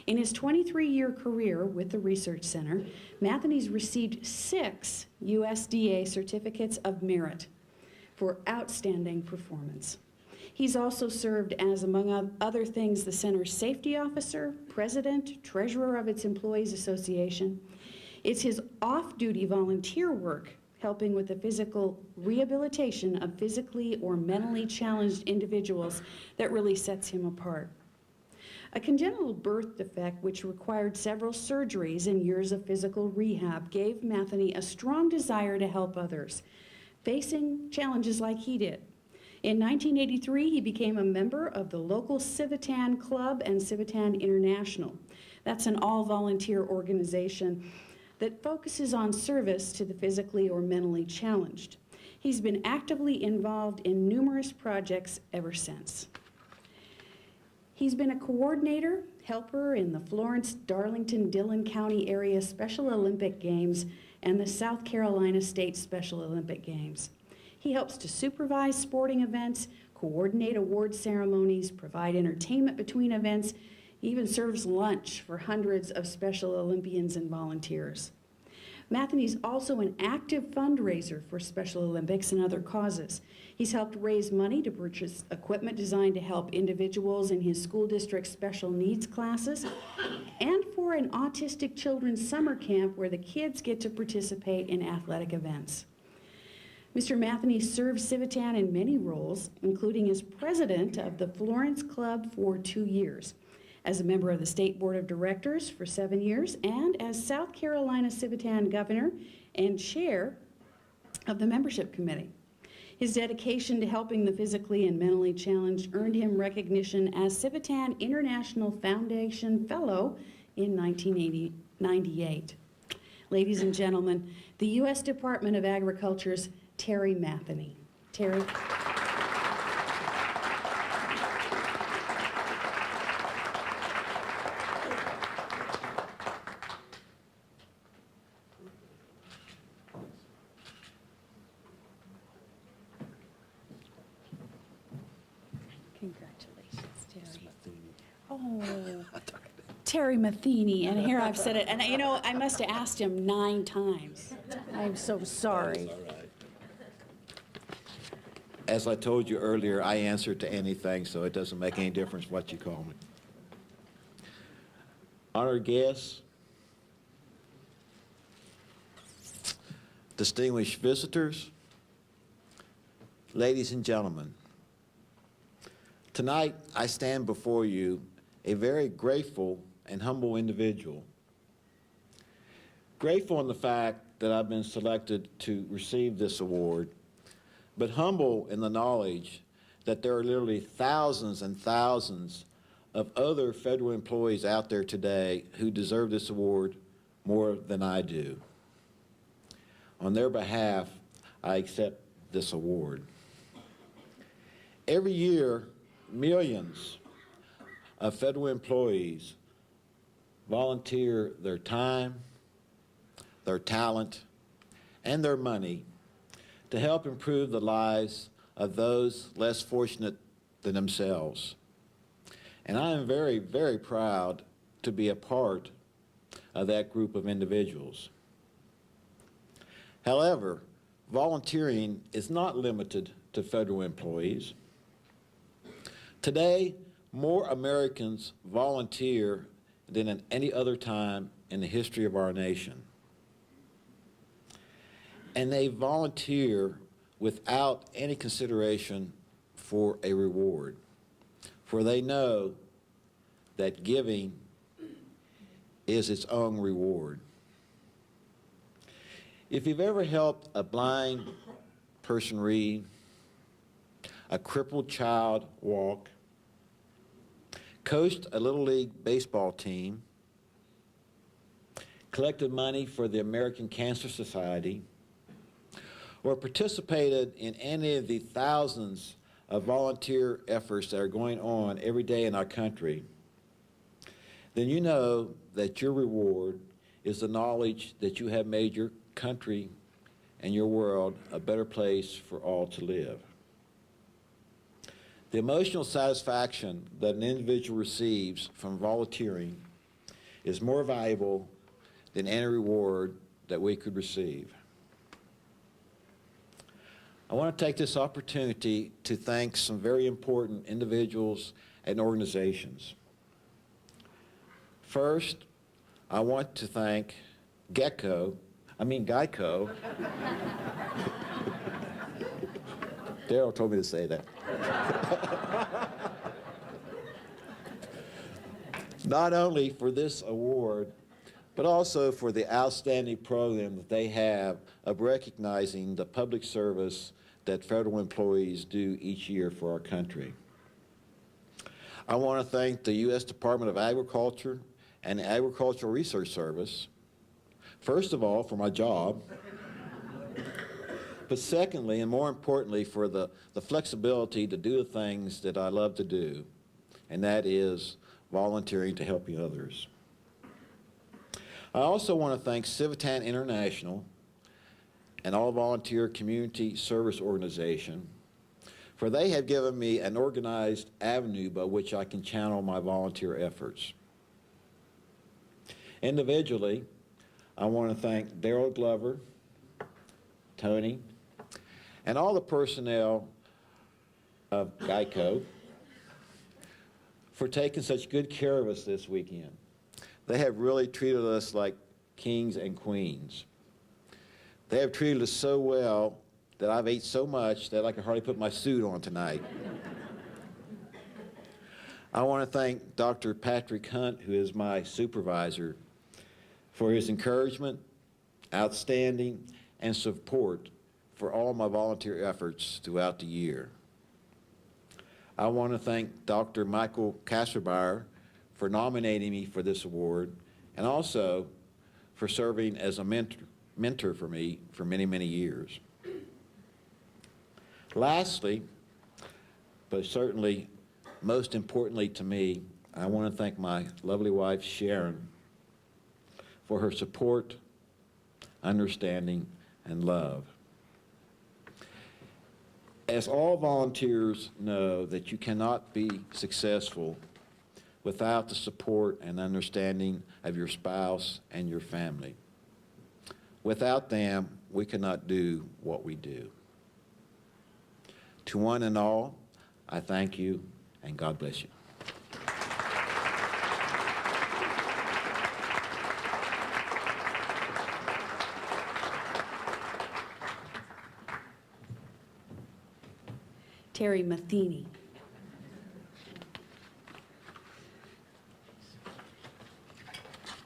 In his 23-year career with the Research Center, Matheny's received 6 USDA certificates of merit for outstanding performance. He's also served as, among other things, the center's safety officer, president, treasurer of its Employees Association. It's his off-duty volunteer work helping with the physical rehabilitation of physically or mentally challenged individuals that really sets him apart. A congenital birth defect, which required several surgeries and years of physical rehab, gave Matheny a strong desire to help others, facing challenges like he did. In 1983, he became a member of the local Civitan Club and Civitan International. That's an all-volunteer organization that focuses on service to the physically or mentally challenged. He's been actively involved in numerous projects ever since. He's been a coordinator, helper in the Florence, Darlington, Dillon County area Special Olympic Games and the South Carolina State Special Olympic Games. He helps to supervise sporting events, coordinate award ceremonies, provide entertainment between events, He even serves lunch for hundreds of Special Olympians and volunteers. Matheny's also an active fundraiser for Special Olympics and other causes. He's helped raise money to purchase equipment designed to help individuals in his school district's special needs classes and for an autistic children's summer camp where the kids get to participate in athletic events. Mr. Matheny served Civitan in many roles, including as president of the Florence Club for 2 years, as a member of the State Board of Directors for 7 years, and as South Carolina Civitan Governor and chair of the membership committee. His dedication to helping the physically and mentally challenged earned him recognition as Civitan International Foundation Fellow in 1998. Ladies and gentlemen, the U.S. Department of Agriculture's Terry Matheny. Terry. Congratulations, Terry. Oh, Terry Matheny, and here I've said it, and you know, I must have asked him 9 times. I'm so sorry. As I told you earlier, I answer to anything, so it doesn't make any difference what you call me. Honored guests, distinguished visitors, ladies and gentlemen, tonight I stand before you a very grateful and humble individual. Grateful in the fact that I've been selected to receive this award, but humble in the knowledge that there are literally thousands and thousands of other federal employees out there today who deserve this award more than I do. On their behalf, I accept this award. Every year, millions of federal employees volunteer their time, their talent, and their money to help improve the lives of those less fortunate than themselves. And I am very, very proud to be a part of that group of individuals. However, volunteering is not limited to federal employees. Today, more Americans volunteer than at any other time in the history of our nation. And they volunteer without any consideration for a reward, for they know that giving is its own reward. If you've ever helped a blind person read, a crippled child walk, coached a Little League baseball team, collected money for the American Cancer Society, or participated in any of the thousands of volunteer efforts that are going on every day in our country, then you know that your reward is the knowledge that you have made your country and your world a better place for all to live. The emotional satisfaction that an individual receives from volunteering is more valuable than any reward that we could receive. I want to take this opportunity to thank some very important individuals and organizations. First, I want to thank Geico. Daryl told me to say that. Not only for this award, but also for the outstanding program that they have of recognizing the public service that federal employees do each year for our country. I want to thank the U.S. Department of Agriculture and the Agricultural Research Service, first of all, for my job, but secondly, and more importantly, for the flexibility to do the things that I love to do, and that is volunteering to helping others. I also want to thank Civitan International and All Volunteer Community Service Organization for they have given me an organized avenue by which I can channel my volunteer efforts. Individually, I want to thank Daryl Glover, Tony, and all the personnel of Geico for taking such good care of us this weekend. They have really treated us like kings and queens. They have treated us so well that I've ate so much that I can hardly put my suit on tonight. I want to thank Dr. Patrick Hunt, who is my supervisor, for his encouragement, outstanding, and support for all my volunteer efforts throughout the year. I want to thank Dr. Michael Kasserbayer for nominating me for this award, and also for serving as a mentor for me for many, many years. Lastly, but certainly most importantly to me, I want to thank my lovely wife, Sharon, for her support, understanding, and love. As all volunteers know, that you cannot be successful without the support and understanding of your spouse and your family. Without them, we cannot do what we do. To one and all, I thank you, and God bless you. Terry Matheny.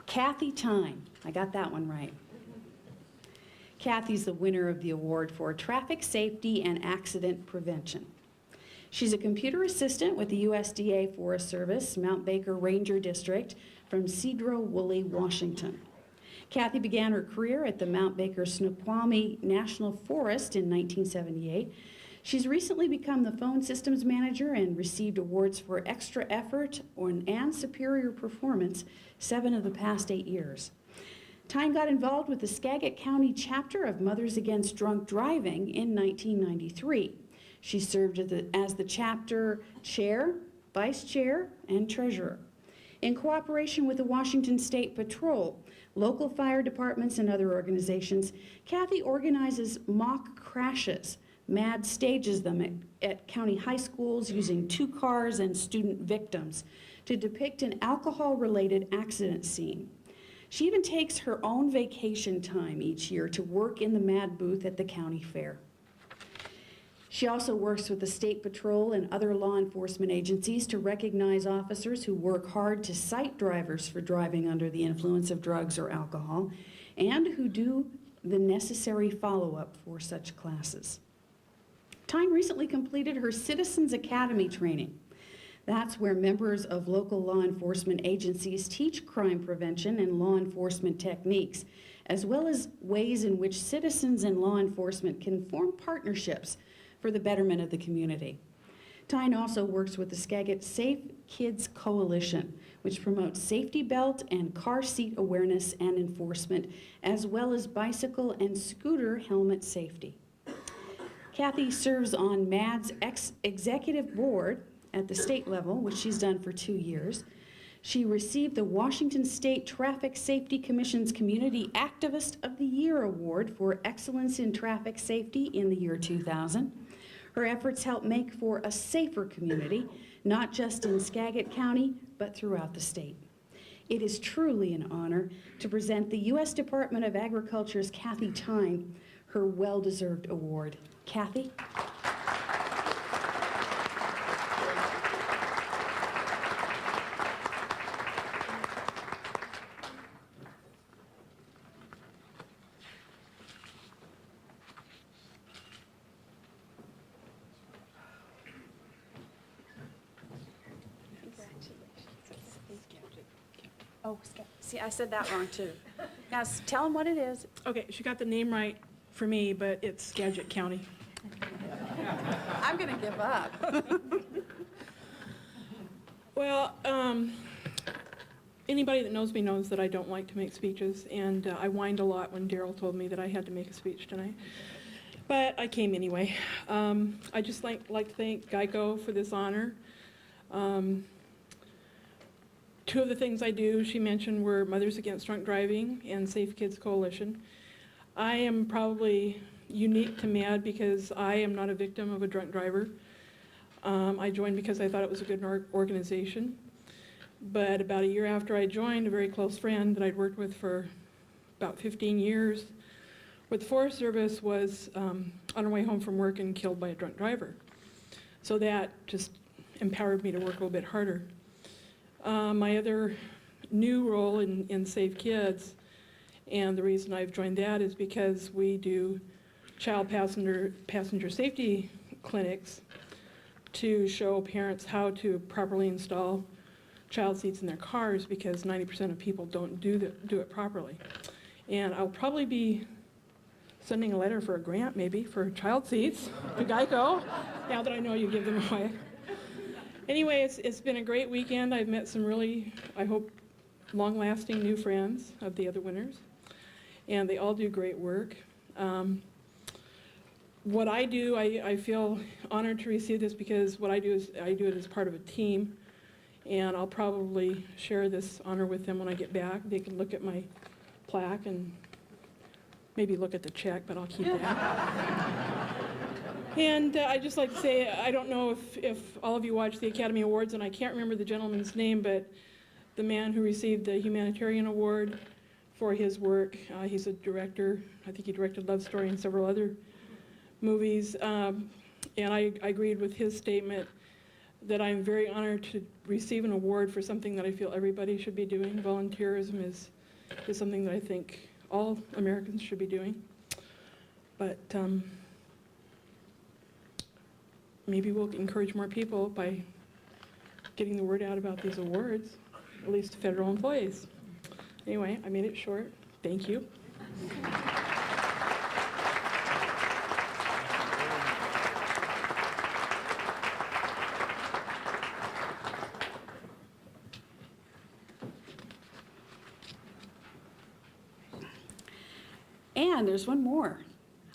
Kathy Tyne. I got that one right. Kathy's the winner of the award for traffic safety and accident prevention. She's a computer assistant with the USDA Forest Service, Mount Baker Ranger District from Cedro-Woolley, Washington. Kathy began her career at the Mount Baker Snoqualmie National Forest in 1978. She's recently become the phone systems manager and received awards for extra effort and superior performance 7 of the past 8 years. Tyne got involved with the Skagit County chapter of Mothers Against Drunk Driving in 1993. She served as the chapter chair, vice chair, and treasurer. In cooperation with the Washington State Patrol, local fire departments, and other organizations, Kathy organizes mock crashes, mad stages them at county high schools using 2 cars and student victims to depict an alcohol-related accident scene. She even takes her own vacation time each year to work in the mad booth at the county fair. She also works with the State Patrol and other law enforcement agencies to recognize officers who work hard to cite drivers for driving under the influence of drugs or alcohol, and who do the necessary follow-up for such classes. Tyne recently completed her Citizens Academy training. That's where members of local law enforcement agencies teach crime prevention and law enforcement techniques, as well as ways in which citizens and law enforcement can form partnerships for the betterment of the community. Tyne also works with the Skagit Safe Kids Coalition, which promotes safety belt and car seat awareness and enforcement, as well as bicycle and scooter helmet safety. Kathy serves on MAD's executive board at the state level, which she's done for 2 years. She received the Washington State Traffic Safety Commission's Community Activist of the Year Award for excellence in traffic safety in the year 2000. Her efforts help make for a safer community, not just in Skagit County, but throughout the state. It is truly an honor to present the U.S. Department of Agriculture's Kathy Tyne her well-deserved award. Kathy? Oh, see, I said that wrong too. Now, tell them what it is. Okay, she got the name right for me, but it's Skagit County. I'm going to give up. Well, anybody that knows me knows that I don't like to make speeches, and I whined a lot when Daryl told me that I had to make a speech tonight. But I came anyway. I just like to thank Geico for this honor. Two of the things I do, she mentioned, were Mothers Against Drunk Driving and Safe Kids Coalition. I am probably unique to MAD because I am not a victim of a drunk driver. I joined because I thought it was a good organization. But about a year after I joined, a very close friend that I'd worked with for about 15 years with the Forest Service was on her way home from work and killed by a drunk driver. So that just empowered me to work a little bit harder. My other new role in Safe Kids, and the reason I've joined that is because we do child passenger safety clinics to show parents how to properly install child seats in their cars, because 90% of people don't do it properly. And I'll probably be sending a letter for a grant, maybe, for child seats to Geico, now that I know you give them away. Anyway, it's been a great weekend. I've met some really, I hope, long-lasting new friends of the other winners, and they all do great work. What I do, I feel honored to receive this because what I do is I do it as part of a team, and I'll probably share this honor with them when I get back. They can look at my plaque and maybe look at the check, but I'll keep that. And I'd just like to say, I don't know if all of you watched the Academy Awards, and I can't remember the gentleman's name, but the man who received the Humanitarian Award for his work, he's a director. I think he directed Love Story and several other movies. And I agreed with his statement that I'm very honored to receive an award for something that I feel everybody should be doing. Volunteerism is something that I think all Americans should be doing. But maybe we'll encourage more people by getting the word out about these awards, at least to federal employees. Anyway, I made it short. Thank you. And there's one more.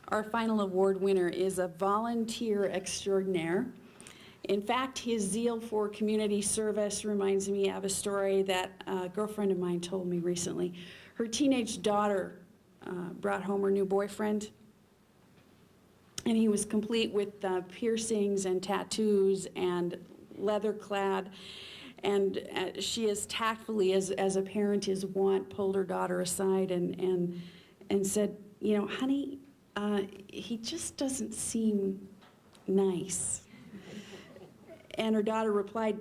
Our final award winner is a volunteer extraordinaire. In fact, his zeal for community service reminds me of a story that a girlfriend of mine told me recently. Her teenage daughter brought home her new boyfriend, and he was complete with piercings and tattoos and leather clad. And she, as tactfully as a parent is wont, pulled her daughter aside and said, you know, honey, he just doesn't seem nice. And her daughter replied,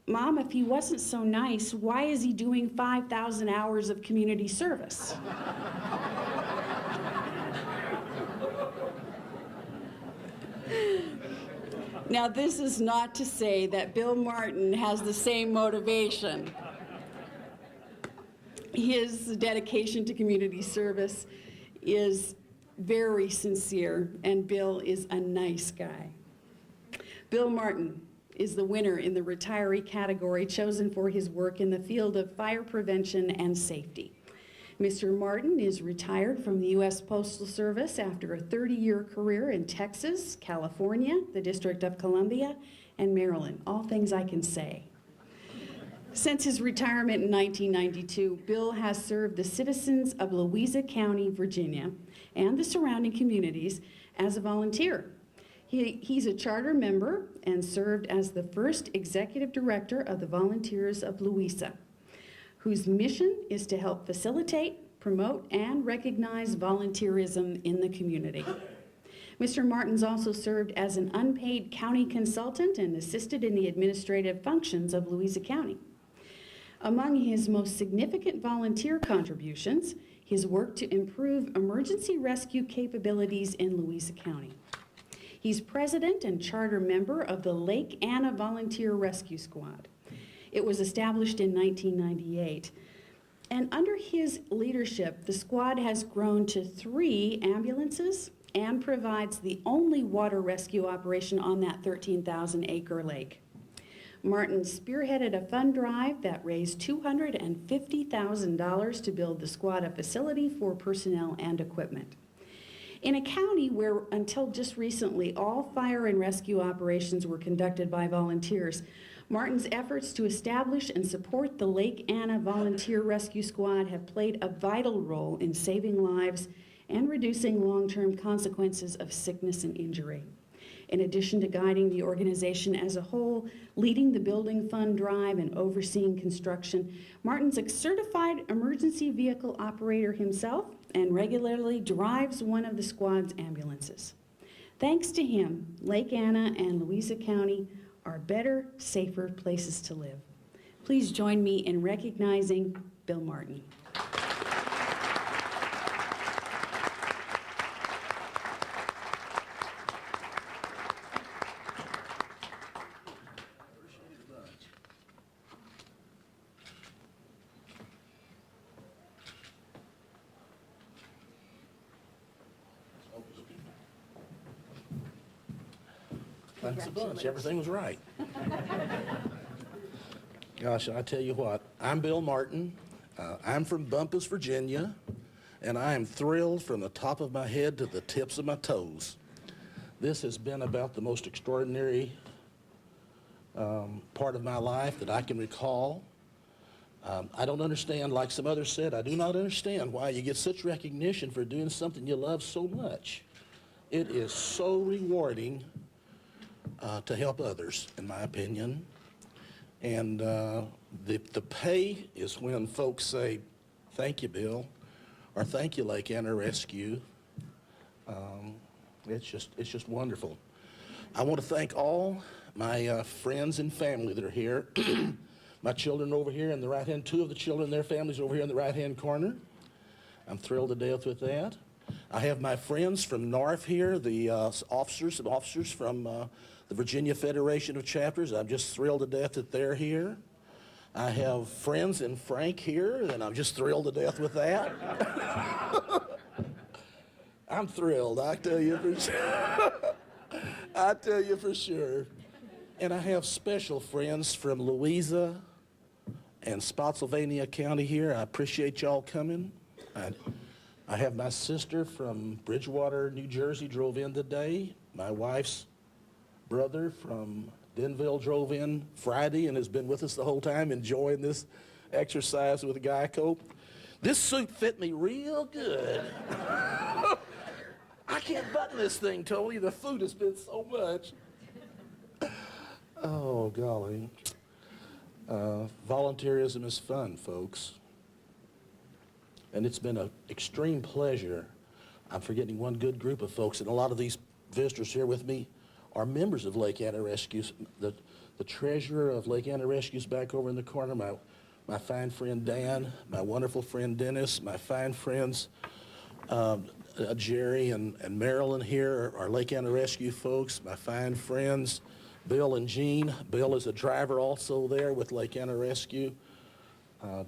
Mom, if he wasn't so nice, why is he doing 5,000 hours of community service? Now, this is not to say that Bill Martin has the same motivation. His dedication to community service is very sincere, and Bill is a nice guy. Bill Martin is the winner in the retiree category, chosen for his work in the field of fire prevention and safety. Mr. Martin is retired from the U.S. Postal Service after a 30-year career in Texas, California, the District of Columbia, and Maryland. All things I can say. Since his retirement in 1992, Bill has served the citizens of Louisa County, Virginia, and the surrounding communities as a volunteer. He's a charter member and served as the first executive director of the Volunteers of Louisa, whose mission is to help facilitate, promote, and recognize volunteerism in the community. Mr. Martin's also served as an unpaid county consultant and assisted in the administrative functions of Louisa County. Among his most significant volunteer contributions, his work to improve emergency rescue capabilities in Louisa County. He's president and charter member of the Lake Anna Volunteer Rescue Squad. It was established in 1998. And under his leadership, the squad has grown to 3 ambulances and provides the only water rescue operation on that 13,000-acre lake. Martin spearheaded a fund drive that raised $250,000 to build the squad a facility for personnel and equipment. In a county where, until just recently, all fire and rescue operations were conducted by volunteers, Martin's efforts to establish and support the Lake Anna Volunteer Rescue Squad have played a vital role in saving lives and reducing long-term consequences of sickness and injury. In addition to guiding the organization as a whole, leading the building fund drive, and overseeing construction, Martin's a certified emergency vehicle operator himself and regularly drives one of the squad's ambulances. Thanks to him, Lake Anna and Louisa County are better, safer places to live. Please join me in recognizing Bill Martin. Thanks a bunch. Everything was right. Gosh, I tell you what, I'm Bill Martin. I'm from Bumpus, Virginia, and I am thrilled from the top of my head to the tips of my toes. This has been about the most extraordinary part of my life that I can recall. I don't understand, like some others said, I do not understand why you get such recognition for doing something you love so much. It is so rewarding to help others, in my opinion. And the pay is when folks say, thank you, Bill, or thank you, Lake Anna Rescue. It's just wonderful. I want to thank all my friends and family that are here. My children over here in the right-hand, two of the children, their families over here in the right-hand corner. I'm thrilled to death with that. I have my friends from North here, the officers from the Virginia Federation of Chapters. I'm just thrilled to death that they're here. I have friends in Frank here, and I'm just thrilled to death with that. I'm thrilled, I tell you for sure. I tell you for sure. And I have special friends from Louisa and Spotsylvania County here. I appreciate y'all coming. I have my sister from Bridgewater, New Jersey, drove in today. My wife's brother from Denville drove in Friday and has been with us the whole time, enjoying this exercise with Geico. This suit fit me real good. I can't button this thing, Tony. The food has been so much. Oh, golly. Volunteerism is fun, folks. And it's been an extreme pleasure. I'm forgetting one good group of folks, and a lot of these visitors here with me are members of Lake Anna Rescues. The treasurer of Lake Anna Rescues back over in the corner, my fine friend Dan, my wonderful friend Dennis, my fine friends Jerry and Marilyn here are Lake Anna Rescue folks, my fine friends Bill and Jean. Bill is a driver also there with Lake Anna Rescue.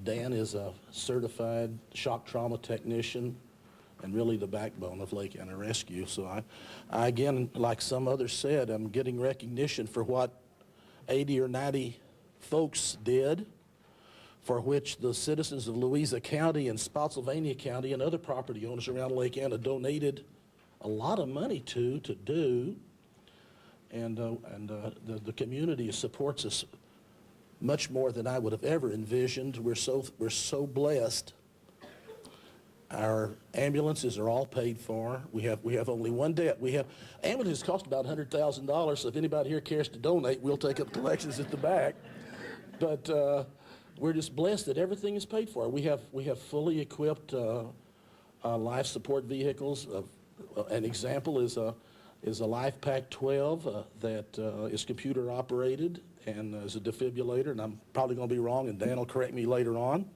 Dan is a certified shock trauma technician and really the backbone of Lake Anna Rescue. So I again, like some others said, I'm getting recognition for what 80 or 90 folks did, for which the citizens of Louisa County and Spotsylvania County and other property owners around Lake Anna donated a lot of money to do. And the community supports us much more than I would have ever envisioned. We're so blessed. Our ambulances are all paid for. We have only one debt. Ambulances cost about $100,000. So if anybody here cares to donate, we'll take up collections at the back. But we're just blessed that everything is paid for. We have fully equipped life support vehicles. An example is a Life Pack 12 that is computer operated and is a defibrillator, and I'm probably going to be wrong, and Dan will correct me later on.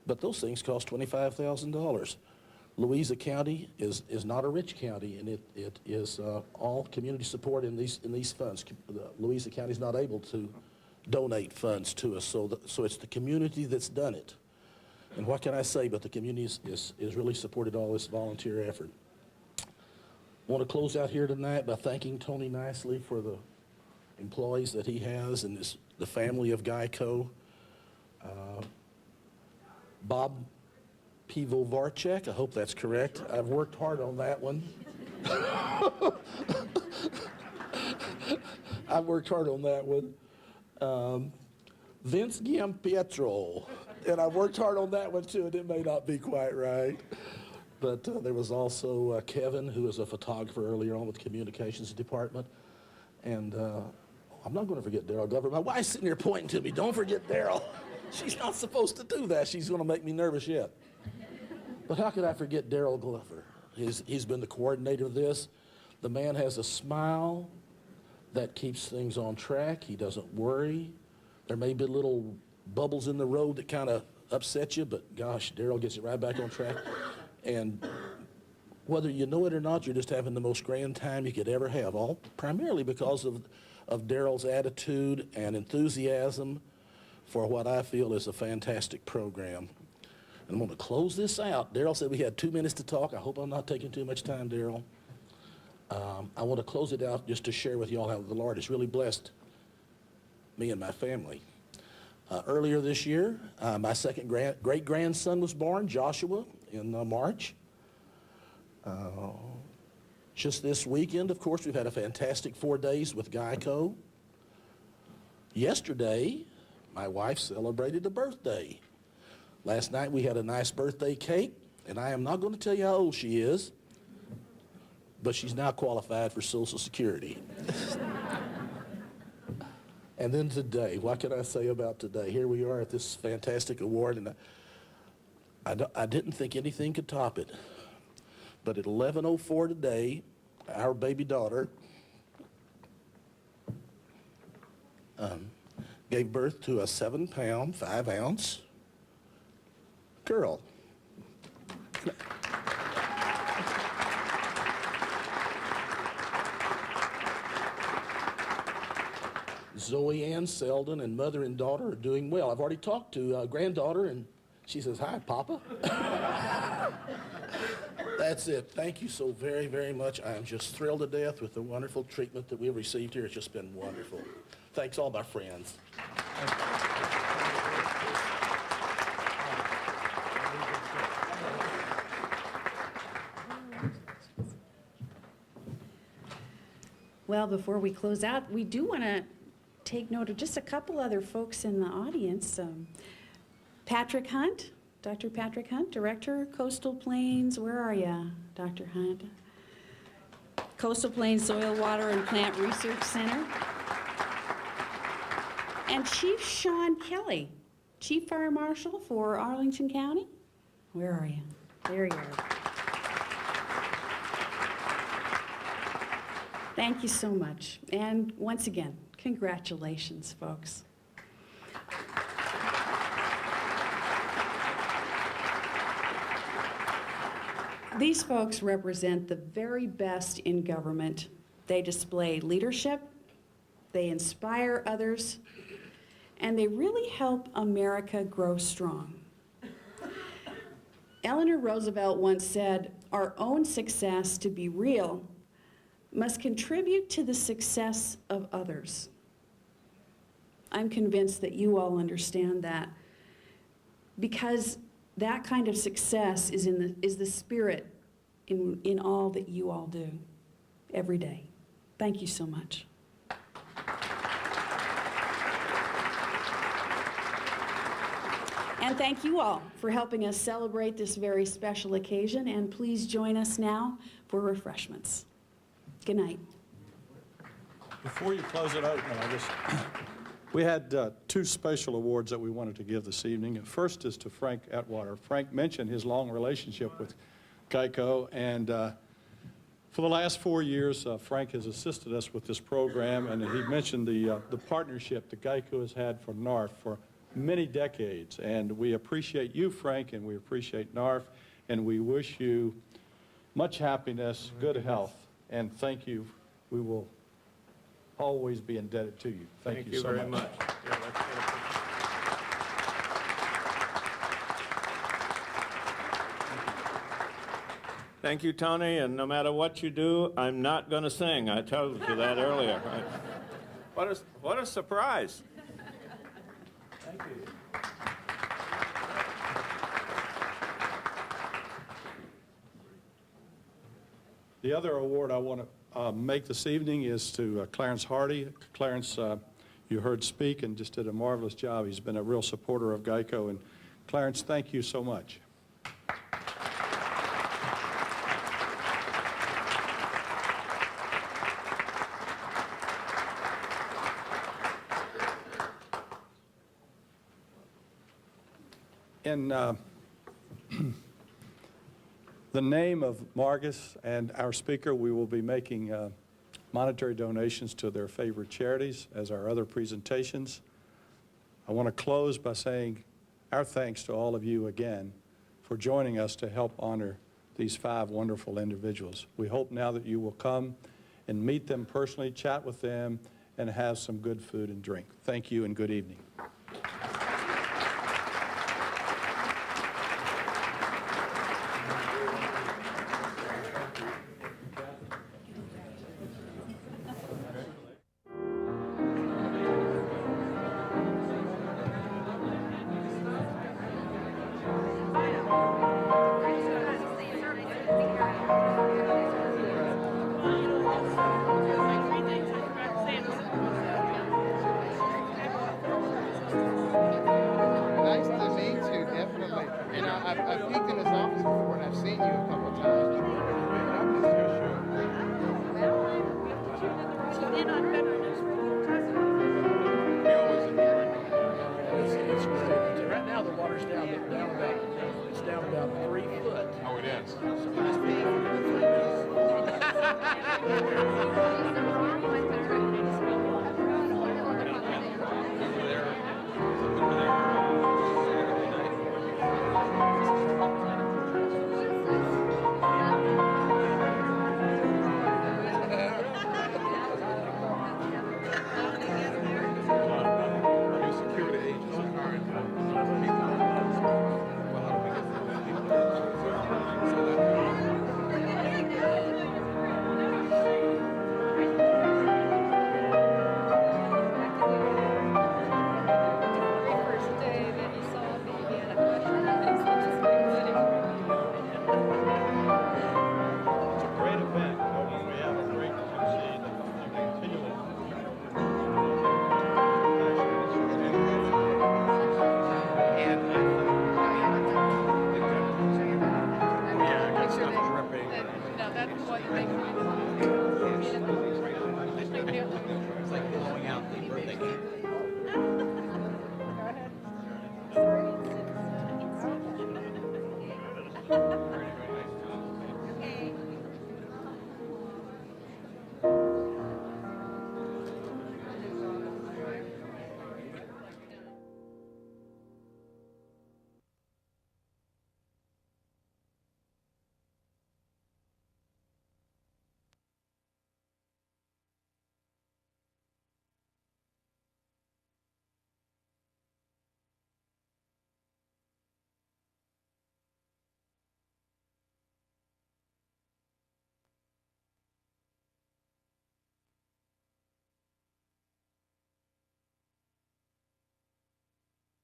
But those things cost $25,000. Louisa County is not a rich county, and it is all community support in these funds. Louisa County is not able to donate funds to us, so it's the community that's done it. And what can I say, but the community is really supported all this volunteer effort. I want to close out here tonight by thanking Tony nicely for the employees that he has and the family of Geico. Bob Pivovarchek. I hope that's correct. I've worked hard on that one. I've worked hard on that one. Vince Giampietro. And I've worked hard on that one too, and it may not be quite right. But there was also Kevin, who was a photographer earlier on with the communications department. And I'm not going to forget Daryl Glover. My wife's sitting here pointing to me. Don't forget Daryl. She's not supposed to do that. She's going to make me nervous yet. But how could I forget Daryl Glover? He's been the coordinator of this. The man has a smile that keeps things on track. He doesn't worry. There may be little bubbles in the road that kind of upset you, but gosh, Daryl gets it right back on track. And whether you know it or not, you're just having the most grand time you could ever have, all primarily because of Daryl's attitude and enthusiasm for what I feel is a fantastic program. And I'm going to close this out. Daryl said we had 2 minutes to talk. I hope I'm not taking too much time, Daryl. I want to close it out just to share with you all how the Lord has really blessed me and my family. Earlier this year, my second great-grandson was born, Joshua, in March. Just this weekend, of course, we've had a fantastic 4 days with Geico. Yesterday, my wife celebrated a birthday. Last night, we had a nice birthday cake, and I am not going to tell you how old she is, but she's now qualified for Social Security. And then today, what can I say about today? Here we are at this fantastic award, and I didn't think anything could top it. But at 11:04 today, our baby daughter gave birth to a 7-pound, 5-ounce girl. Zoe Ann Selden and mother and daughter are doing well. I've already talked to granddaughter, and she says, "Hi, Papa." That's it. Thank you so very, very much. I am just thrilled to death with the wonderful treatment that we've received here. It's just been wonderful. Thanks, all my friends. Well, before we close out, we do want to take note of just a couple other folks in the audience. Patrick Hunt, Dr. Patrick Hunt, Director, Coastal Plains. Where are you, Dr. Hunt? Coastal Plains Soil, Water, and Plant Research Center. And Chief Sean Kelly, Chief Fire Marshal for Arlington County. Where are you? There you are. Thank you so much. And once again, congratulations, folks. These folks represent the very best in government. They display leadership, they inspire others, and they really help America grow strong. Eleanor Roosevelt once said, "Our own success, to be real, must contribute to the success of others." I'm convinced that you all understand that, because that kind of success is the spirit in all that you all do every day. Thank you so much. And thank you all for helping us celebrate this very special occasion, and please join us now for refreshments. Good night. Before you close it out, we had 2 special awards that we wanted to give this evening. First is to Frank Atwater. Frank mentioned his long relationship with Geico, and for the last 4 years, Frank has assisted us with this program, and he mentioned the partnership that Geico has had for NARF for many decades. And we appreciate you, Frank, and we appreciate NARF, and we wish you much happiness, good health, and thank you. We will always be indebted to you. Thank you so very much. Yeah, that's good. Thank you, Tony, and no matter what you do, I'm not going to sing. I told you that earlier. What a surprise. Thank you. The other award I want to make this evening is to Clarence Hardy. Clarence, you heard speak and just did a marvelous job. He's been a real supporter of Geico. And Clarence, thank you so much. In the name of Margus and our speaker, we will be making monetary donations to their favorite charities as our other presentations. I want to close by saying our thanks to all of you again for joining us to help honor these 5 wonderful individuals. We hope now that you will come and meet them personally, chat with them, and have some good food and drink. Thank you and good evening.